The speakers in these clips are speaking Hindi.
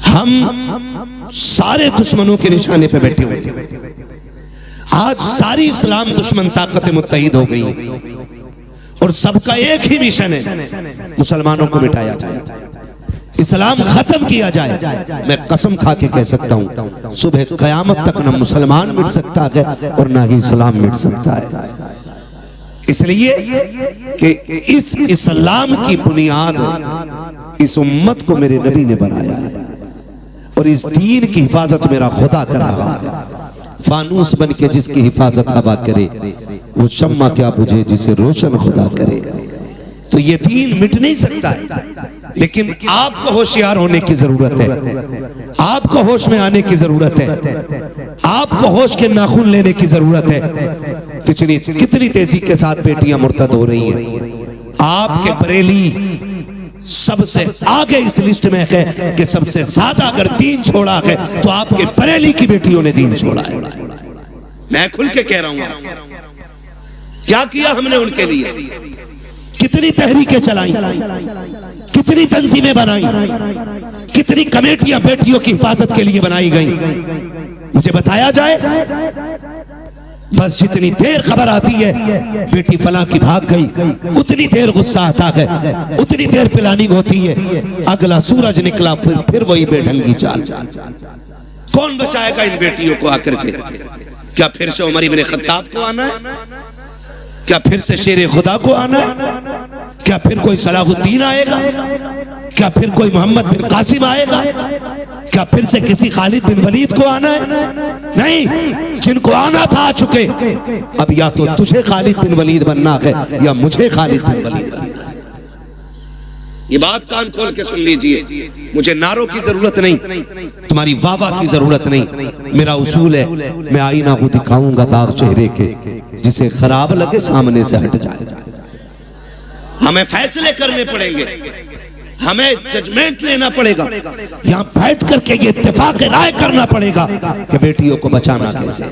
हम सारे दुश्मनों के निशाने पे बैठे हुए हैं। आज सारी इस्लाम दुश्मन ताकत मुत्तहिद हो गई और सबका एक ही मिशन है, मुसलमानों को मिटाया जाए, इस्लाम खत्म किया जाए। मैं कसम खा के कह सकता हूं, सुबह कयामत तक न मुसलमान मिट सकता है और ना ही इस्लाम मिट सकता है। इसलिए कि इस इस्लाम की बुनियाद इस उम्मत को मेरे नबी ने बनाया है और इस दीन की हिफाजत मेरा खुदा कर रहा है। फानूस बन के जिसकी हिफाजत हवा करे, वो शम्मा क्या बुझे जिसे रोशन खुदा करे। तो ये दीन मिट नहीं सकता है, लेकिन आपको होशियार होने की जरूरत है, आपको होश में आने की जरूरत है, आपको होश के नाखून लेने की जरूरत है। कितनी तेजी के साथ बेटियां मुर्तद हो रही हैं। आपके बरेली सबसे आगे इस लिस्ट में है कि सबसे ज्यादा अगर दीन छोड़ा है तो आपके बरेली की बेटियों ने दीन छोड़ा है। मैं खुल के कह रहा हूं, क्या किया हमने उनके लिए, कितनी तहरीकें चलाई, कितनी तंजीमें बनाई, कितनी कमेटियां बेटियों की हिफाजत के लिए बनाई गई। मुझे बताया जाए, बस जितनी देर खबर आती है बेटी फलां की भाग गई, उतनी देर गुस्सा आता है, उतनी देर प्लानिंग होती है। अगला सूरज निकला फिर वही बेढंगी चाल। कौन बचाएगा इन बेटियों को आकर के? क्या फिर से उमर इब्न खत्ताब को आना है? क्या फिर से शेर खुदा को आना है? क्या फिर कोई सलाहुद्दीन आएगा? क्या फिर कोई मोहम्मद बिन कासिम आएगा? क्या फिर से किसी खालिद बिन वलीद को आना है? नहीं, जिनको आना था आ चुके। अब या तो तुझे खालिद बिन वलीद बनना है या मुझे खालिद बिन वलीद बनना है। ये बात कान खोल के सुन लीजिए। मुझे नारों की जरूरत नहीं, तुम्हारी वाह की जरूरत नहीं। मेरा उसूल है, मैं आईना को दिखाऊंगा दाग चेहरे के, जिसे खराब लगे सामने से हट जाए। हमें फैसले करने पड़ेंगे, हमें जजमेंट लेना पड़ेगा, यहाँ बैठ करके ये इत्तेफाक राय करना पड़ेगा कि बेटियों को बचाना कैसे।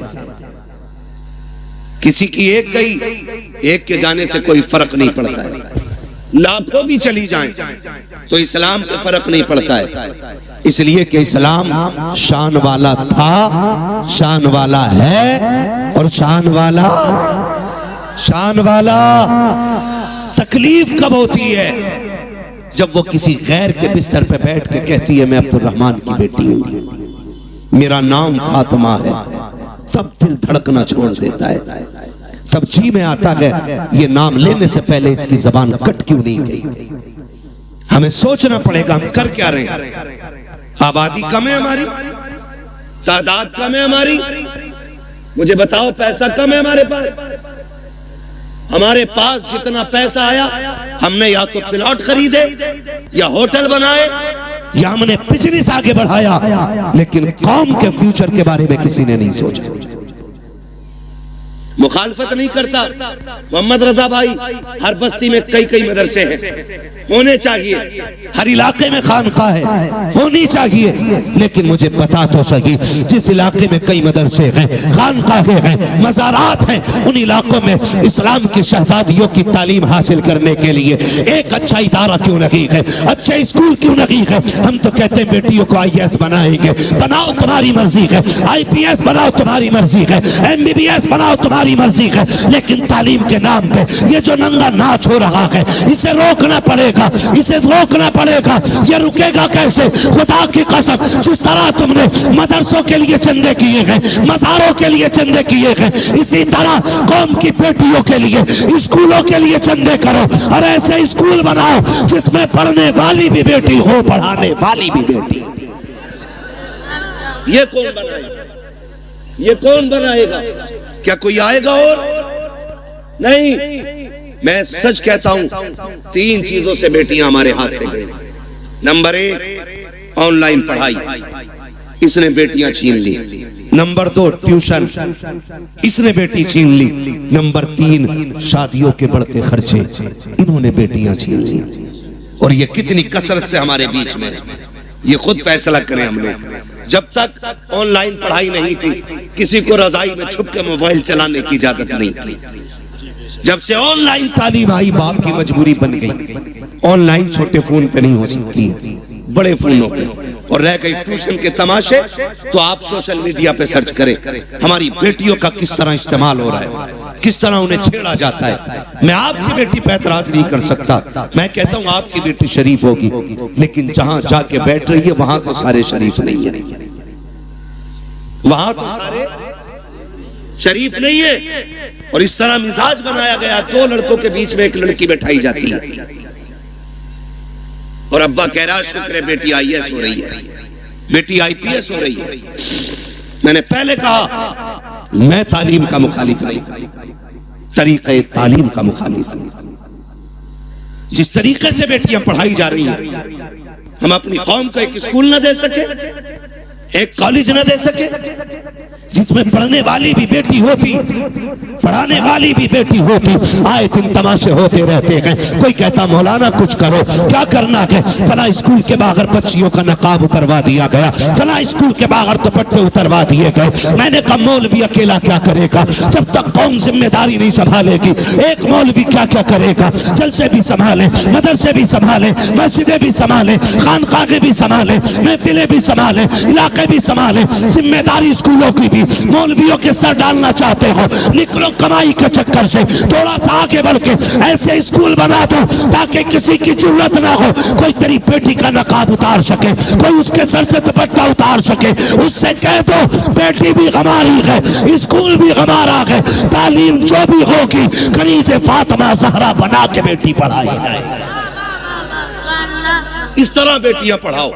किसी की एक गई, एक के जाने से कोई फर्क नहीं पड़ता है। लाखों भी चली जाएं तो इस्लाम को फर्क नहीं पड़ता है, इसलिए कि इस्लाम शान वाला था, शान वाला है और शान वाला। तकलीफ कब होती है? जब वो किसी गैर के बिस्तर पे बैठ के कहती है मैं अब्दुर्रहमान की बेटी हूं, मेरा नाम फातिमा है, तब दिल धड़कना छोड़ देता है। तब जी में आता है ये नाम लेने से पहले इसकी जबान कट क्यों नहीं गई। हमें सोचना पड़ेगा हम कर क्या रहे हैं। आबादी कम है हमारी, तादाद कम है हमारी, मुझे बताओ पैसा कम है हमारे पास। हमारे पास जितना पैसा आया हमने या तो प्लॉट खरीदे या होटल बनाए या हमने बिजनेस आगे बढ़ाया, लेकिन कौम के फ्यूचर के बारे में किसी ने नहीं सोचा। मुखालफत नहीं करता मोहम्मद रजा भाई, हर बस्ती में कई कई मदरसे हैं, होने चाहिए, हर इलाके में खानका है, होनी चाहिए। लेकिन मुझे पता तो सही, जिस इलाके में कई मदरसे हैं, खानकाहे हैं, मज़ारात हैं, उन इलाकों में इस्लाम की शहजादियों की तालीम हासिल करने के लिए एक अच्छा इदारा क्यों नहीं है, अच्छे स्कूल क्यों नहीं है। हम तो कहते हैं बेटियों को IAS बनाएंगे, बनाओ तुम्हारी मर्जी है, IPS बनाओ तुम्हारी मर्जी है, MBBS बनाओ तुम्हारी मर्जी है, लेकिन तालीम के नाम पे ये जो नंगा नाच हो रहा है इसे रोकना पड़ेगा, इसे रोकना पड़ेगा। ये रुकेगा कैसे? खुदा की कसम, जिस तरह तुमने मदरसों के लिए चंदे किए हैं, मज़ारों के लिए चंदे किए हैं, इसी तरह कौम की बेटियों के लिए, स्कूलों के लिए चंदे करो और ऐसे स्कूल बनाओ जिसमें पढ़ने वाली भी बेटी हो, पढ़ाने वाली भी बेटी। ये कौन बनाएगा? ये कौन बनाएगा? क्या कोई आएगा? और नहीं, मैं सच कहता हूं, 3 चीजों से बेटियां हमारे हाथ से गई। नंबर 1 ऑनलाइन पढ़ाई, इसने बेटियां छीन ली। नंबर 2 ट्यूशन, इसने बेटी छीन ली। नंबर 3 शादियों के बढ़ते खर्चे, इन्होंने बेटियां छीन ली। और ये कितनी कसरत से हमारे बीच में, ये खुद फैसला करें हम लोग। जब तक ऑनलाइन पढ़ाई नहीं थी, किसी को रजाई में छुप के मोबाइल चलाने की इजाजत नहीं थी। जब से ऑनलाइन तालीम आई, बाप की मजबूरी बन गई। ऑनलाइन छोटे फोन पे नहीं हो सकती है, बड़े फोनों पे। और रह गई ट्यूशन के तमाशे, तो आप सोशल मीडिया पे सर्च करें हमारी बेटियों का किस तरह इस्तेमाल हो रहा है, किस तरह उन्हें छेड़ा जाता है। मैं आपकी बेटी पे एतराज नहीं कर सकता, मैं कहता हूं आपकी बेटी शरीफ होगी, लेकिन जहां जाके बैठ रही है वहां तो सारे शरीफ नहीं है, वहां तो सारे शरीफ नहीं है। और इस तरह मिजाज बनाया गया, दो लड़कों के बीच में एक लड़की बैठाई जाती है और अब्बा कह रहा शुक्र है बेटी IAS हो रही है, बेटी IPS हो रही है। मैंने पहले कहा मैं तालीम का मुखालिफ नहीं, तरीक़े तालीम का मुखालिफ हूं। जिस तरीके से बेटियां पढ़ाई जा रही हैं, हम अपनी कौम को एक स्कूल न दे सके, एक कॉलेज न दे सके जिसमें पढ़ने वाली भी बेटी होती, पढ़ाने वाली भी बेटी होती। आए दिन तमाशे होते रहते हैं, कोई कहता मौलाना कुछ करो, क्या करना है, फला स्कूल के बाहर बच्चियों का नकाब उतरवा दिया गया, फला स्कूल के बाहर दुपट्टे उतरवा दिए गए। मैंने कहा मौलवी अकेला क्या करेगा, जब तक कौम जिम्मेदारी नहीं संभालेगी। एक मौलवी क्या क्या करेगा, जलसे भी संभाले, मदरसे भी संभाले, मस्जिदें भी संभाले, खानकाहें भी संभाले, महफिलें भी संभाले, इलाके भी संभाले, जिम्मेदारी स्कूलों की भी। मौलवियों के सर डालना चाहते हो, निकलो कमाई के चक्कर से, थोड़ा सा आगे बढ़ के ऐसे स्कूल बना दो ताकि किसी की जरूरत ना हो, कोई तेरी बेटी का नकाब उतार सके, कोई उसके सर से दुपट्टा उतार सके। उससे कह दो बेटी भी हमारी है, स्कूल भी हमारा है, तालीम जो भी होगी कनीज़े फातिमा ज़हरा बना के बेटी पढ़ाई जाए। इस तरह बेटियां पढ़ाओ,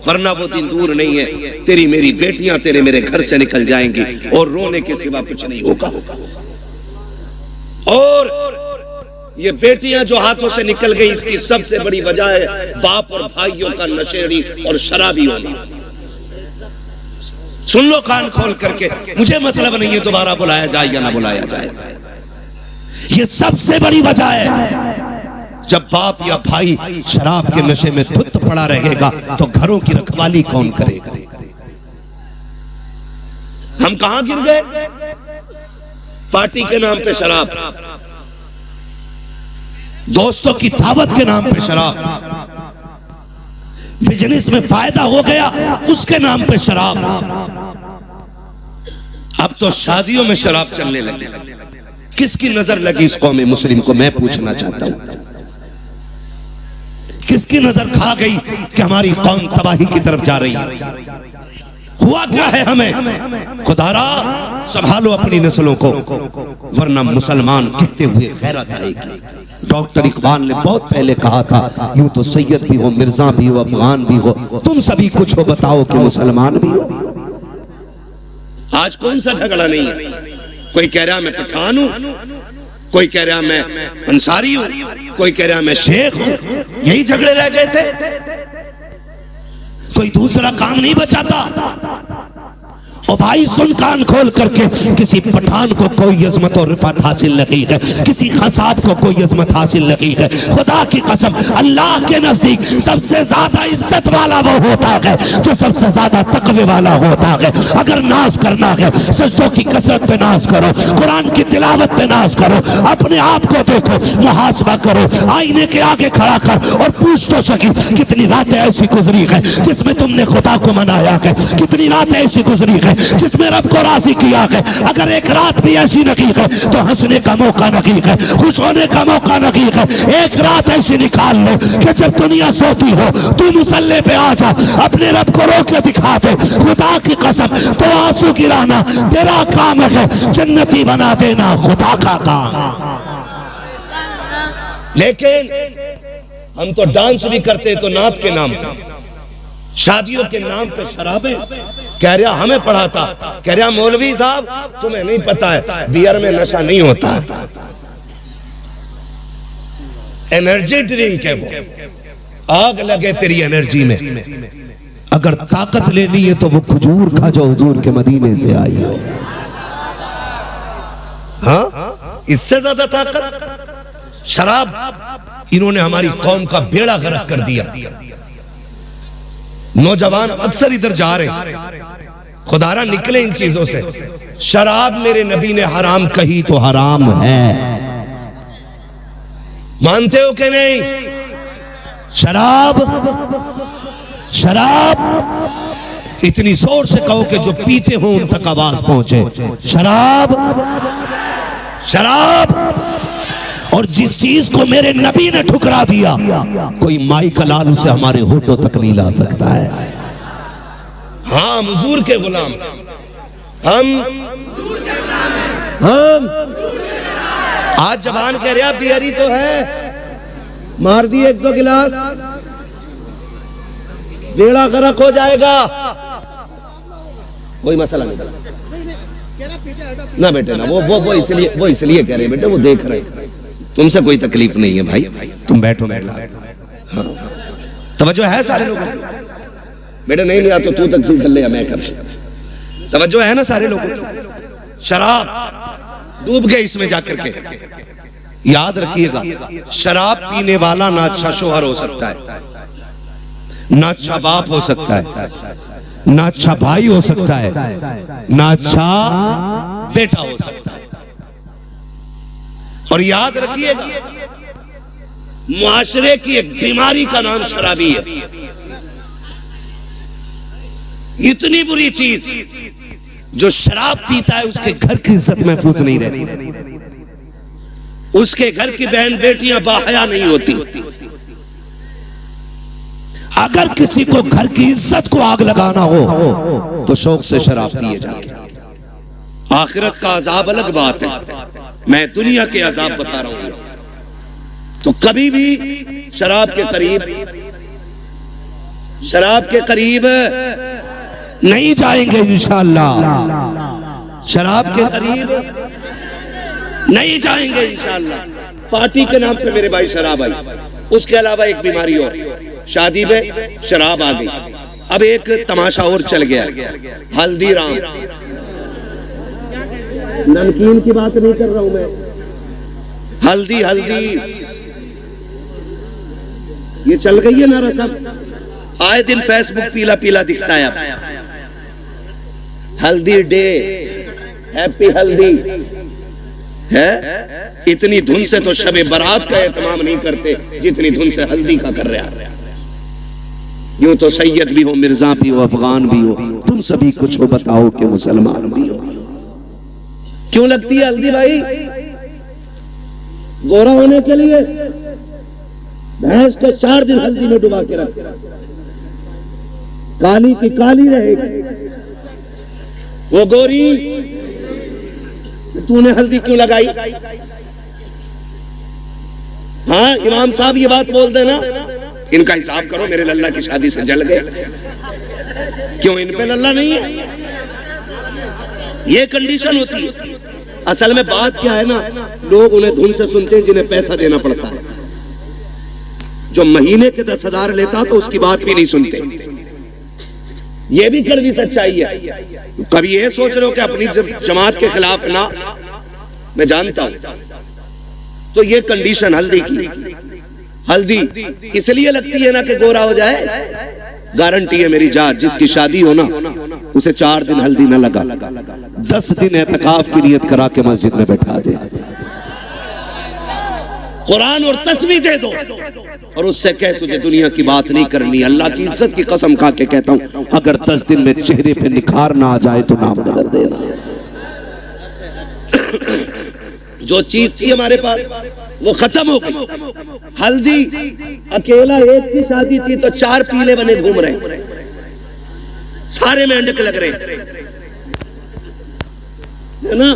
वरना वो दिन दूर नहीं है, तेरी मेरी बेटियां तेरे मेरे घर से निकल जाएंगी और रोने के सिवा कुछ नहीं होगा। और ये बेटियां जो हाथों से निकल गई, इसकी सबसे बड़ी वजह है बाप और भाइयों का नशेड़ी और शराबी होना। सुन लो कान खोल करके, मुझे मतलब नहीं है दोबारा बुलाया जाए या ना बुलाया जाए, ये सबसे बड़ी वजह है। जब बाप या भाई शराब के नशे में धुत पड़ा रहेगा तो घरों की रखवाली कौन करेगा। हम कहां गिर गए, पार्टी के नाम पे शराब, दोस्तों की दावत के नाम पे शराब, बिजनेस में फायदा हो गया उसके नाम पे शराब। अब तो शादियों में शराब चलने लगी। किसकी नजर लगी इस कौम मुस्लिम को, मैं पूछना चाहता हूं। किसकी नजर खा गई कि हमारी कौम तबाही की तरफ जा रही है। हुआ क्या है हमें, खुदारा संभालो अपनी नस्लों को, वरना मुसलमान कहते हुए गैरत आएगी। डॉक्टर इकबाल ने बहुत पहले कहा था, यूं तो सैयद भी हो, मिर्जा भी हो, अफगान भी हो, तुम सभी कुछ हो, बताओ कि मुसलमान भी हो। आज कौन सा झगड़ा नहीं है, कोई कह रहा मैं पठान हूं, कोई कह रहा मैं अंसारी हूं, कोई कह रहा मैं शेख हूं। यही झगड़े रह गए थे, कोई दूसरा काम नहीं बचाता। और भाई सुन कान खोल करके, किसी पठान को कोई अजमत और रिफात हासिल नहीं है, किसी खसाब को कोई अजमत हासिल नहीं है। खुदा की कसम, अल्लाह के नजदीक सबसे ज्यादा इज्जत वाला वो होता है जो सबसे ज्यादा तकवे वाला होता है। अगर नाज करना है, सजदों की कसरत पे नाज करो, कुरान की तिलावत पे नाज करो, अपने आप को देखो, मुहासबा करो, आईने के आगे खड़ा कर और पूछ तो सकी कितनी रातें ऐसी गुजरी है जिसमें तुमने खुदा को मनाया है, कितनी रातें ऐसी गुजरी है जिसमें रब को राजी किया है। अगर एक रात भी ऐसी नहीं है तो हंसने का मौका नहीं है, खुश होने का मौका नहीं है। एक रात ऐसी निकाल लो कि जब दुनिया सोती हो तू मुसल्ले पे आ जा, अपने रब को रोक के दिखा दे। खुदा की कसम, तो आंसू गिराना तेरा काम है, जन्नती बना देना खुदा का काम। लेकिन हम तो डांस भी करते तो नात के नाम पे, शादियों के नाम पे शराबें। कह रहा हमें पढ़ाता, कह रहा मौलवी साहब तुम्हें नहीं पता है बियर में नशा नहीं होता, एनर्जी ड्रिंक है वो, आग लगे तेरी एनर्जी में। अगर ताकत लेनी है तो वो खजूर खा जो हुजूर के मदीने से आई हो। हाँ, इससे ज्यादा ताकत शराब। इन्होंने हमारी कौम का बेड़ा गर्क कर दिया। नौजवान अक्सर इधर जा रहे, खुदारा निकले इन चीजों से। शराब मेरे नबी ने हराम कही तो हराम है, मानते हो कि नहीं? शराब शराब इतनी जोर से कहो कि जो पीते हो उन तक आवाज पहुंचे, शराब शराब। और जिस चीज को मेरे नबी ने ठुकरा दिया, कोई माई का लाल उसे हमारे होठों तक नहीं ला सकता है। हाँ, हुजूर के गुलाम हम आज जबान कह रहा बियरी तो है, मार दी एक दो गिलास बेड़ा गर्क हो जाएगा, कोई मसला नहीं ना बेटे ना। वो इसलिए कह रहे बेटे, वो देख रहे, तुमसे कोई तकलीफ नहीं है भाई, तुम बैठो बैठो। हाँ, तवज्जो है सारे लोगों को? बेटे नहीं लिया तो तू तक कर ले, मैं कर। तवज्जो है ना सारे लोगों को? शराब डूब गए इसमें जाकर के। याद रखिएगा, शराब पीने वाला ना अच्छा शोहर हो सकता है, ना अच्छा बाप हो सकता है, ना अच्छा भाई हो सकता है, ना अच्छा बेटा हो सकता है। और याद रखिएगा, मुआशरे की एक बीमारी का नाम शराबी है। इतनी बुरी चीज, जो शराब पीता है उसके घर की इज्जत महफूज नहीं रहती, उसके घर की बहन बेटियां बाहया नहीं होती। अगर किसी को घर की इज्जत को आग लगाना हो तो शौक से शराब पिए जाके। आखिरत का अजाब अलग बात है, मैं दुनिया के अजाब बता रहा हूं। तो कभी भी शराब के करीब नहीं जाएंगे इंशाअल्लाह, शराब के करीब नहीं जाएंगे इंशाअल्लाह। पार्टी के नाम पे मेरे भाई शराब आई, उसके अलावा एक बीमारी और, शादी में शराब आ गई। अब एक तमाशा और चल गया, हल्दीराम। नमकीन की बात नहीं कर रहा हूं मैं, हल्दी ये चल गई है ना रसम। आए दिन फेसबुक पीला पीला दिखता है। अब हल्दी डे, हैप्पी हल्दी है। इतनी धुन से तो शबे बारात का एहतमाम नहीं करते जितनी धुन से हल्दी का कर रहा है। यूं तो सैयद भी हो, मिर्जा भी हो, अफगान भी हो, तुम सभी कुछ हो, बताओ कि मुसलमान भी हो। क्यों लगती है हल्दी भाई? गोरा होने के लिए भैंस को 4 दिन हल्दी में डुबा के रख, काली की काली रहेगी, वो गोरी। तूने हल्दी क्यों लगाई? हाँ इमाम साहब ये बात बोल देना, इनका हिसाब करो, मेरे लल्ला की शादी से जल गए। क्यों इन पे लल्ला नहीं है? ये कंडीशन होती है। असल में बात क्या है ना, लोग उन्हें धुन से सुनते हैं जिन्हें पैसा देना पड़ता है। जो महीने के 10,000 लेता तो उसकी बात भी नहीं सुनते। ये भी कड़वी सच्चाई है। कभी ये सोच रहे हो कि अपनी जमात के खिलाफ ना, मैं जानता हूं। तो ये कंडीशन हल्दी की, हल्दी इसलिए लगती है ना कि गोरा हो जाए। गारंटी है मेरी जात, जिसकी शादी हो ना उसे 4 दिन हल्दी ना लगा, 10 दिन एतकाफ की नियत करा के मस्जिद में बैठा दे, कुरान और तस्बीह दे दो और उससे कह तुझे दुनिया की बात नहीं करनी। अल्लाह की इज्जत की कसम खा के कहता हूं, अगर 10 दिन में चेहरे पे निखार ना आ जाए तो नाम बदल देना। जो चीज थी हमारे पास वो खत्म हो गई। हल्दी अकेला एक की शादी थी तो 4 पीले बने घूम रहे, सारे मेंढक लग रहे है ना।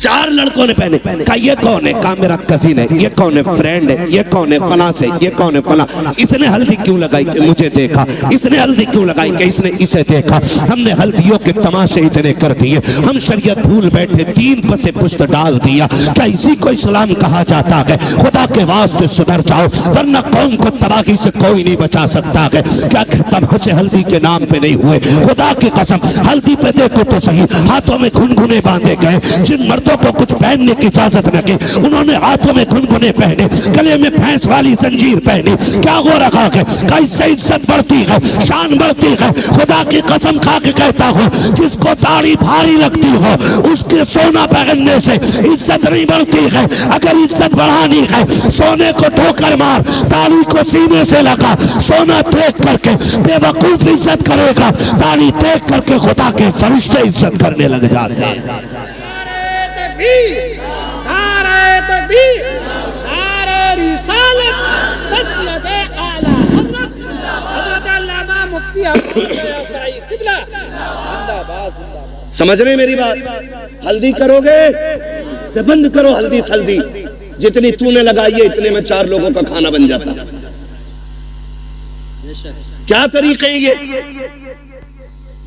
4 लड़कों ने पहने। कहा ये कौन है? कहा मेरा कजिन है। ये कौन है? फ्रेंड है। ये कौन है? फला से। ये कौन है? फला। इसने हल्दी क्यों लगाई? कि मुझे देखा। इसने हल्दी क्यों लगाई? कि इसने इसे देखा। हमने हल्दियों के तमाशे इतने कर दिए, हम शरीयत भूल बैठे, दीन पर से पुष्ट डाल दिया। क्या इसी को इस्लाम कहा जाता है? खुदा के वास्ते सुधर जाओ, वरना कौम को तबाही से कोई नहीं बचा सकता है। क्या तमाशे हल्दी के नाम पे नहीं हुए? खुदा की कसम, हल्दी पे देखो तो सही, हाथों में घुनघुने बांधे गए। जिन मर्दों मर्दों को कुछ पहनने की इजाजत न की। उन्होंने हाथों में गुनगुने पहने, गले में भैंस वाली जंजीर पहनी। क्या हो रखा है? कैसे इज्जत बढ़ती है, शान बढ़ती है। खुदा की कसम खा के कहता हूँ, जिसको दाढ़ी भारी लगती हो उसके सोना पहनने से इज्जत नहीं बढ़ती है। अगर इज्जत बढ़ानी है, सोने को ठोकर मार, दाढ़ी को सीने से लगा। सोना देख करके बेवकूफ इज्जत करेगा, दाढ़ी देख करके खुदा के फरिश्ते इज्जत करने लग जाते हैं। समझ रहे मेरी बात? हल्दी करोगे से बंद करो, हल्दी सल्दी जितनी तूने लगाई है इतने में 4 लोगों का खाना बन जाता। क्या तरीके ये?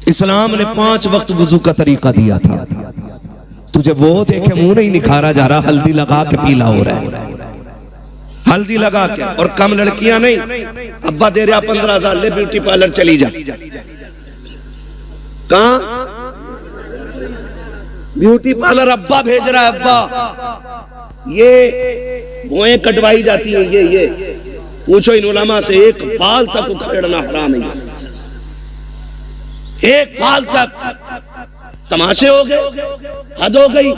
इस्लाम ने 5 वक्त वुजू का तरीका दिया था। तुझे वो देखे मुंह नहीं निखारा जा रहा, हल्दी लगा के पीला हो रहा है, हल्दी लगा के। और कम लड़कियां नहीं, अब्बा दे रहा 15,000 ले ब्यूटी पार्लर चली जा। कहां ब्यूटी पार्लर? अब्बा भेज रहा है, अब्बा। ये भुएं कटवाई जाती है, ये पूछो इन उलमा से, एक बाल तक उखेड़ना हराम है। एक बाल तक तमाशे हो गए, हद हो गई।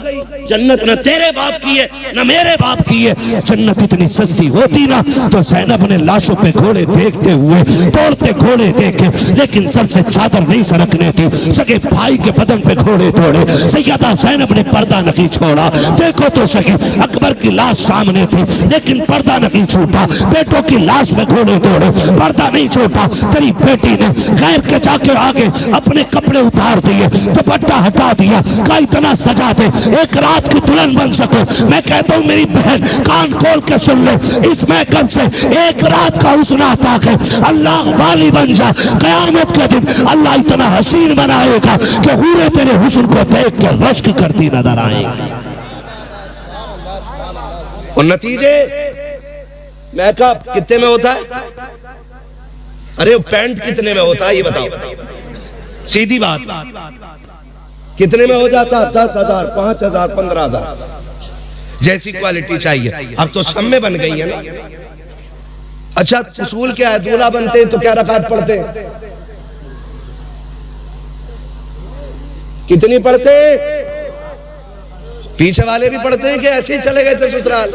जन्नत न तेरे बाप की है न मेरे बाप की है। जन्नत इतनी सस्ती होती ना तो ज़ैनब ने लाशों पे घोड़े देखते हुए दौड़ते घोड़े देखे, लेकिन सर से चादर नहीं सरकने थी। सगे भाई के बदन पे घोड़े दौड़े, सैयदा ज़ैनब ने पर्दा नहीं छोड़ा। देखो तो सके अकबर की लाश सामने थी, लेकिन पर्दा नहीं छूटा। बेटों की लाश पे घोड़े दौड़े, पर्दा नहीं छूटा। तेरी बेटी ने गैर के जाके आगे अपने कपड़े उतार दिए, दुपट्टा हटा दिया। का इतना सजा दे एक रात की दुल्हन बन सको। मैं कहता हूँ मेरी बहन कान खोल के सुन लो, इस महकम से एक रात का हुस्न आता है, अल्लाह वाली बन जा। कयामत के दिन अल्लाह इतना हसीन बनाएगा कि हूरें तेरे हुस्न को देख के रश्क करती नजर आएगी। और नतीजे मेकअप कितने में होता है? अरे पैंट कितने में होता है ये बताओ, सीधी बात। कितने में हो जाता? 10,000, 5,000, 15,000 जैसी क्वालिटी चाहिए। अब तो सब में बन गई है ना। अच्छा उसूल क्या है? दूल्हा बनते तो क्या रकात पढ़ते? कितनी पढ़ते? पीछे वाले भी पढ़ते हैं कि ऐसे ही चले गए थे ससुराल?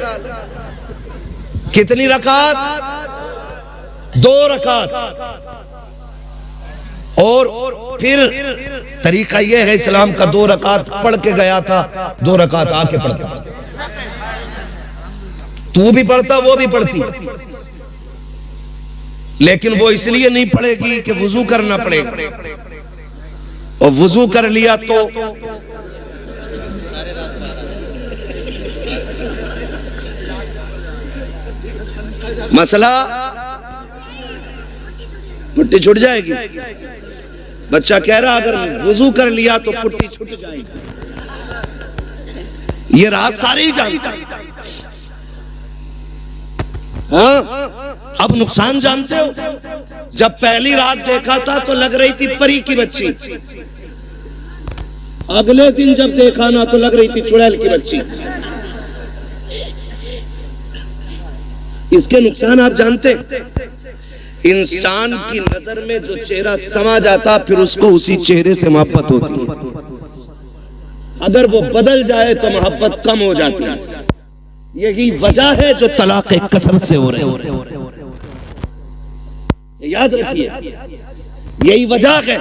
कितनी रकात? 2 रकात। और फिर तरीका यह है इस्लाम का, 2 रकात पढ़ के गया था, 2 रकात आके पढ़ता। तू भी पढ़ता, वो भी पढ़ती, लेकिन वो इसलिए नहीं पढ़ेगी कि वुजू करना पड़ेगा। और वुजू कर लिया तो मसला पुट्टी छूट जाएगी। बच्चा कह रहा अगर वुजू कर लिया तो पुट्टी छूट जाएगी। ये राज सारे ही जानते हैं। हाँ अब नुकसान जानते हो? जब पहली रात देखा था तो लग रही थी परी की बच्ची, अगले दिन जब देखा ना तो लग रही थी चुड़ैल की बच्ची। इसके नुकसान आप जानते? इंसान की नजर में जो चेहरा समा जाता फिर उसको उसी चेहरे से मोहब्बत होती है। अगर वो बदल जाए तो मोहब्बत कम हो जाती है। यही वजह है जो तलाक कसरत से हो रहे हैं। याद रखिए, यही वजह है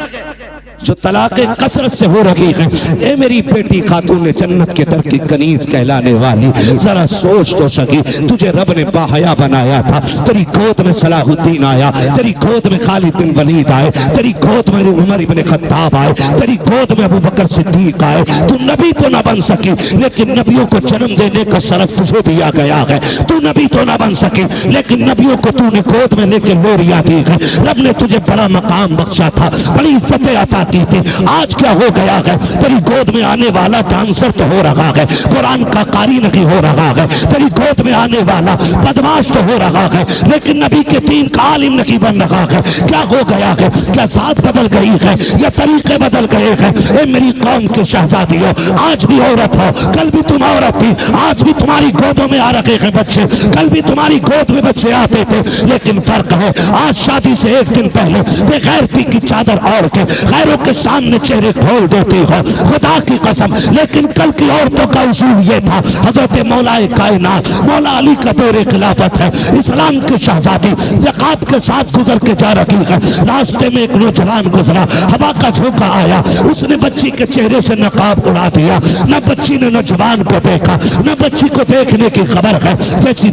जो तलाक कसरत से हो रही है। ए मेरी बेटी खातून जन्नत के दर की कनीज कहलाने वाली, जरा सोच तो सकी, तुझे रब ने बाहया बनाया था। तेरी गोद में सलाहुद्दीन आया, तेरी गोद में खालिद बिन वलीद आए, तेरी गोद में उमर इब्न खत्ताब आए, तेरी गोद में अबू बकर सिद्दीक आए। तू नबी तो ना बन सकी, लेकिन नबियों को जन्म देने का शरफ तुझे दिया गया है। तू नबी तो ना बन सकी, लेकिन नबियों को तूने गोद में लेकर लोरिया दी है। रब ने तुझे बड़ा मकाम बख्शा था, बड़ी इज्जतें अता की थी, आज क्या हो गया है? तेरी गोद में आने वाला डांसर तो हो रहा है, कुरान का कारी नहीं हो रहा है। तेरी गोद में आने वाला बदमाश तो हो रहा है, लेकिन नबी के दीन का आलिम नहीं बन रहा है। क्या हो गया है? क्या जात बदल गई है या तरीके बदल गए हैं? ए मेरी कौम के शहजादी हो, आज भी औरत हो, कल भी तुम औरत थी, आज भी तुम्हारी गोदों में आ रखे हैं बच्चे, कल भी तुम्हारी गोद में बच्चे आते थे, लेकिन फर्क है आज शादी से एक दिन पहले बेगैरती की चादर ओढ़ के गैरों के सामने चेहरे खोल देती हो, खुदा की कसम। लेकिन कल की औरतों का उसूल ये था, हजरत मौलाए कायनात मौला अली का दौरे खिलाफत है, इस्लाम की शहजादी यकात के साथ गुजर के जा रही है। रास्ते में एक नौजवान गुजरा, हवा का झोंका आया, उसने बच्ची के चेहरे से नकाब उड़ा दिया। न बच्ची ने नौजवान को देखा, न बच्ची को देखने की खबर है। जैसी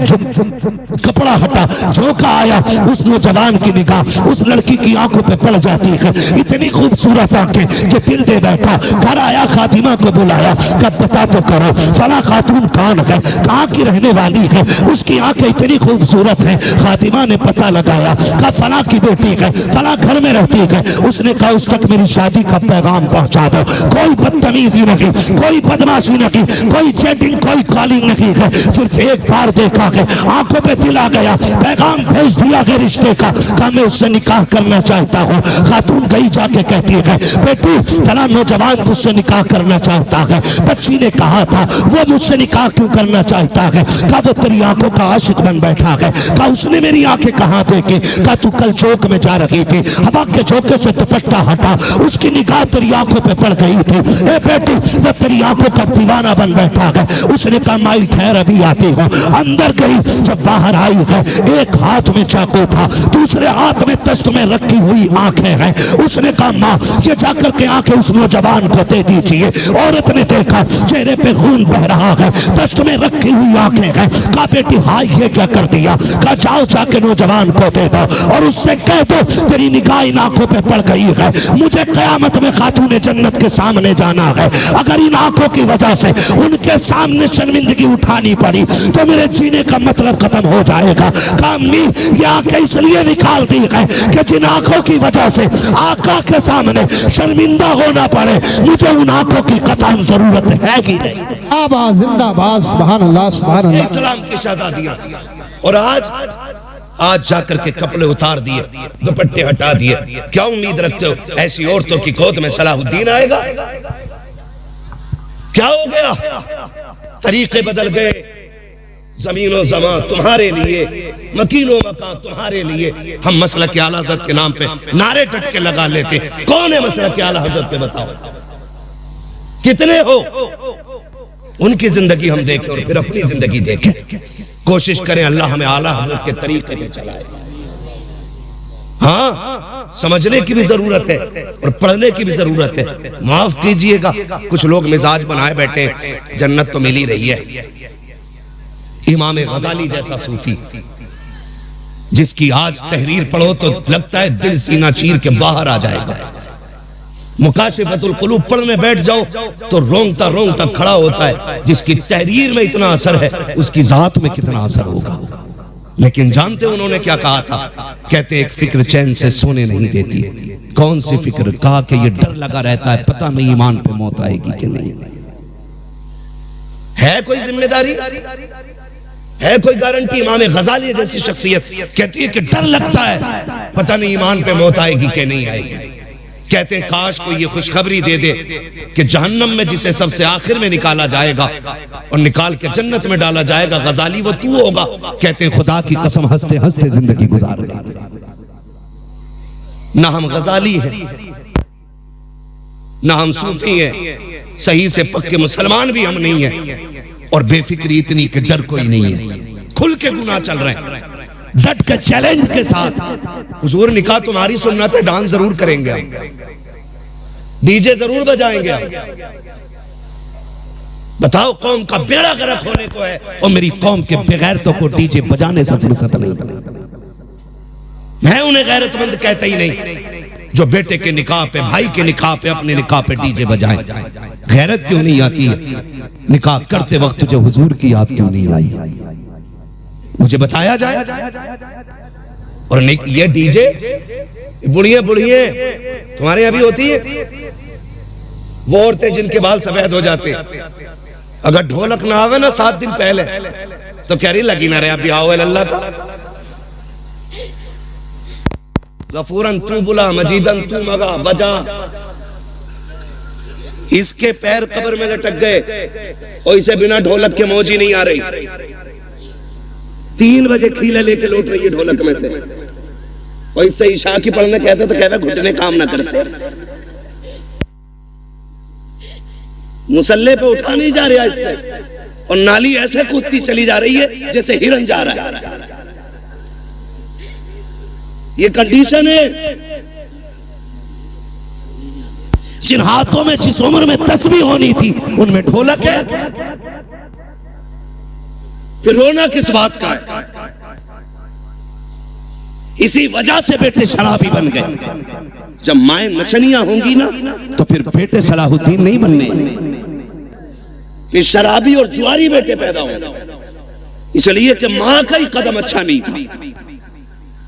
कपड़ा हटा, झोंका आया, उस नौजवान की निगाह उस लड़की की आंखों पे पड़ जाती है। इतनी खूबसूरत आंखें कि दिल दे बैठा। घर आया, खातिमा को बुलाया, कब बता तो करो फला खातून कौन है, कहाँ की रहने वाली है, उसकी आंखें इतनी खूबसूरत है। खातिमा ने पता लगाया, कब फला की बेटी है, फला घर में रहती है। उसने कहा उस तक मेरी शादी का पैगाम पहुंचा दो। कोई बदतमीजी नहीं, कोई बदमाशी नहीं, कोई चैटिंग, कोई कॉलिंग नहीं है, सिर्फ एक बार देखा है, आंखों पे दिल आ गया, पैगाम भेज दिया है रिश्ते का, कहा मैं उससे निकाह करना चाहता हूँ। खातून गई जाके कहती है बेटी फला नौजवान मुझसे निकाह करना चाहता है। बच्ची ने कहा था वो मुझसे निकाह क्यों करना चाहता है, कहा वो तेरी आंखों का आशिक बन बैठा है। कहा उसने मेरी आंखें कहाँ देखी, कहा तू कल चौक में जा रही थी, हवा के झोंके से दुपट्टा हटा, उसकी निगाह तेरी आंखों पे पड़ गई थी। ए बेटी वो तेरी आंखों का दीवाना बन बैठा है। उसने कहा माई ठहर अभी आती हूँ। अंदर गई, जब बाहर आई है एक हाथ में चाकू था, दूसरे हाथ में तश्त में रखी हुई आंखें हैं। उसने कहा माँ ये जाकर के आंखें उस नौजवान को दे दीजिए। औरत ने देखा चेहरे पे खून बह रहा है, तश्त में रखी हुई आंखें हैं। कहा बेटी हाँ ये क्या कर दिया, कहा जाओ जाके नौजवान को दे दो और उससे कह दो तेरी निगाह इन आंखों पे पड़ गई है, मुझे कयामत में खातूने जन्नत के सामने जाना है। अगर इन आंखों की वजह से उनके सामने शर्मिंदगी उठानी पड़ी तो मेरे जीने का मतलब खत्म हो जाएगा। कामी ये आंखें इसलिए निकाल दी है कि जिन आंखों की वजह से आका के सामने शर्मिंदा होना पड़े, मुझे उन आंखों की कतई जरूरत है कि नहीं। आबाद जिंदाबाद, सुभान अल्लाह सुभान अल्लाह। इस्लाम की शहजादियां और आज जाकर के कपड़े उतार दिए, दुपट्टे हटा दिए। क्या उम्मीद रखते हो ऐसी औरतों की गोद में सलाहुद्दीन आएगा? क्या हो गया? तरीके बदल गए, जमीनो जमा तुम्हारे लिए, मकीनो मकान तुम्हारे लिए। हम मसलक के आला हज़रत के नाम पे नारे टटके लगा लेते। कौन है मसलक के आला हज़रत पे बताओ, कितने हो? उनकी जिंदगी हम देखें और फिर अपनी जिंदगी देखें। कोशिश करें अल्लाह हमें आला हज़रत के तरीके पे चलाए। हाँ, समझने की भी जरूरत है और पढ़ने की भी जरूरत है। माफ कीजिएगा कुछ लोग मिजाज बनाए बैठे, जन्नत तो मिल ही रही है। इमाम गजाली जैसा सूफी जिसकी आज तहरीर पढ़ो तो लगता है दिल सीना चीर के बाहर आ जाएगा। मुकाशिफतुल कुलूब पढ़ने बैठ जाओ तो रोंगटा रोंगटा खड़ा होता है। जिसकी तहरीर में इतना असर है उसकी जात में कितना असर होगा। लेकिन जानते उन्होंने क्या कहा था? कहते एक फिक्र चैन से सोने नहीं देती। कौन सी फिक्र? कहा कि ये डर लगा रहता है पता नहीं ईमान पे मौत आएगी कि नहीं। है कोई जिम्मेदारी, है कोई गारंटी? इमाम गजाली जैसी शख्सियत कहती है कि डर लगता है पता नहीं ईमान पे मौत आएगी कि नहीं आएगी। कहते हैं काश कोई ये खुशखबरी दे दे कि जहन्नम में जिसे सबसे आखिर में निकाला जाएगा और निकाल के जन्नत में डाला जाएगा गजाली वो तू होगा। कहते हैं खुदा की कसम हंसते हंसते जिंदगी गुजार गई। ना हम गजाली हैं, ना हम सूफी हैं, सही से पक्के मुसलमान भी हम नहीं हैं। और बेफिक्री इतनी कि डर कोई नहीं है, खुल के गुनाह चल रहे हैं, डट के चैलेंज के साथ। हुजूर निकाह तुम्हारी सुन्नत है, डांस जरूर करेंगे हम, डीजे जरूर बजाएंगे हम। बताओ कौम का बेड़ा गर्क होने को है और मेरी कौम के बेगैरतों को डीजे बजाने से फुर्सत नहीं। मैं उन्हें गैरतमंद कहता ही नहीं जो बेटे के निकाह पे, भाई के निकाह पे, अपने निकाह पे डीजे बजाएं। गैरत क्यों नहीं आती है? निकाह करते वक्त तुझे हुजूर की याद क्यों नहीं आई? मुझे बताया जाए। और ये डीजे बुढ़िए बुढ़िए तुम्हारे यहाँ भी होती है? वो औरतें जिनके बाल सफेद हो जाते, अगर ढोलक ना आवे ना 7 दिन पहले तो कह रही लगी ना रहे अभी आओ अल्लाह का। गफूरन तू बुला मजीदन तू मगा बजा। इसके पैर कब्र में लटक गए और इसे बिना ढोलक के मौज ही नहीं आ रही। 3 बजे खीले लेके लौट रही है ढोलक में से, और इससे ईशा की पढ़ने कहते तो कहते घुटने काम ना करते। मुसल्ले पे उठा नहीं जा रहा इससे, और नाली ऐसे कूदती चली जा रही है जैसे हिरन जा रहा है। ये कंडीशन है। जिन हाथों में जिस उम्र में तस्बीह होनी थी उनमें ढोलक है, फिर रोना किस बात का है? इसी वजह से बेटे शराबी बन गए। जब माएं नचनियां होंगी ना तो फिर बेटे सलाहुद्दीन नहीं बनने, फिर शराबी और जुआरी बेटे पैदा होंगे। इसलिए कि मां का ही कदम अच्छा नहीं था,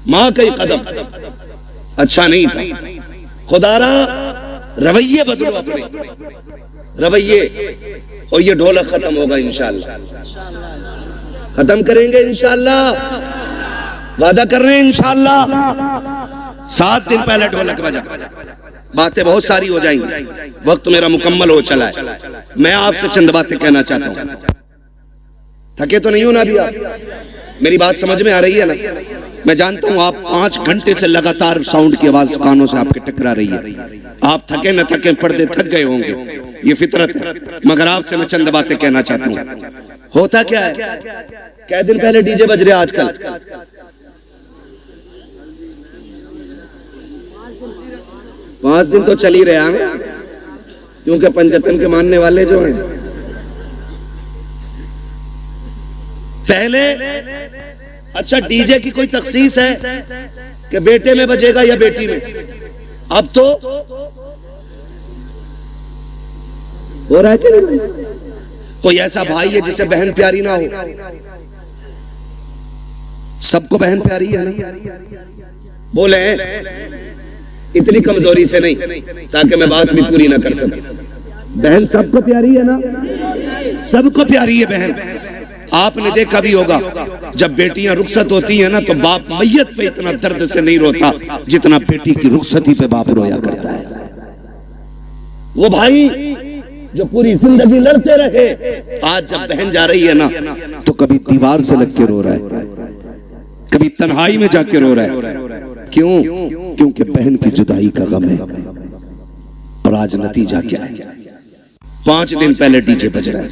मां का ही कदम अच्छा नहीं था। खुदारा रवैये बदलो अपने रवैये, और ये ढोलक खत्म होगा इंशाअल्लाह। खत्म करेंगे इंशाअल्लाह, वादा कर रहे हैं इंशाअल्लाह। 7 दिन पहले ढोलक बजा। बातें बहुत सारी हो जाएंगी, वक्त मेरा मुकम्मल हो चला है। मैं आपसे चंद बातें कहना चाहता हूं। थके तो नहीं हो ना अभी आप? मेरी बात समझ में आ रही है ना? मैं जानता हूं आप 5 घंटे से लगातार साउंड की आवाज कानों से आपके टकरा रही है। आप थके न थके पर्दे थक गए होंगे, ये फितरत है। मगर आपसे मैं चंद बातें कहना चाहता हूं। होता क्या है, कै दिन पहले डीजे बज रहे आजकल? 5 दिन तो चल ही रहे हैं, क्योंकि पंजतन के मानने वाले जो हैं पहले। अच्छा, डीजे की कोई तखसीस है कि बेटे में बजेगा या बेटी में? अब तो हो रहा है कि नहीं? कोई ऐसा भाई है जिसे बहन प्यारी ना हो? सबको बहन प्यारी है ना? बोले इतनी कमजोरी से नहीं, ताकि मैं बात भी पूरी ना कर सकूं। बहन सबको प्यारी है ना? सबको प्यारी है बहन। आपने देखा भी होगा जब बेटियां रुखसत होती हैं ना तो बाप मैयत पे इतना दर्द से नहीं रोता जितना बेटी की रुखसती पे बाप रोया करता है। वो भाई जो पूरी जिंदगी लड़ते रहे, आज जब बहन जा रही है ना तो कभी दीवार से लग के रो रहा है, कभी तन्हाई में जाके रो रहा है। क्यों? क्योंकि बहन की जुदाई का गम है। और आज नतीजा क्या है? 5 दिन पहले डीजे बज रहा है।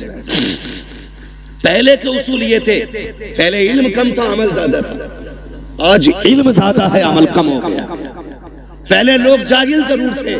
पहले के उसूल ये थे, पहले इल्म कम था अमल ज्यादा था। आज इल्म ज्यादा है अमल कम हो गया। पहले लोग जाहिल जरूर थे,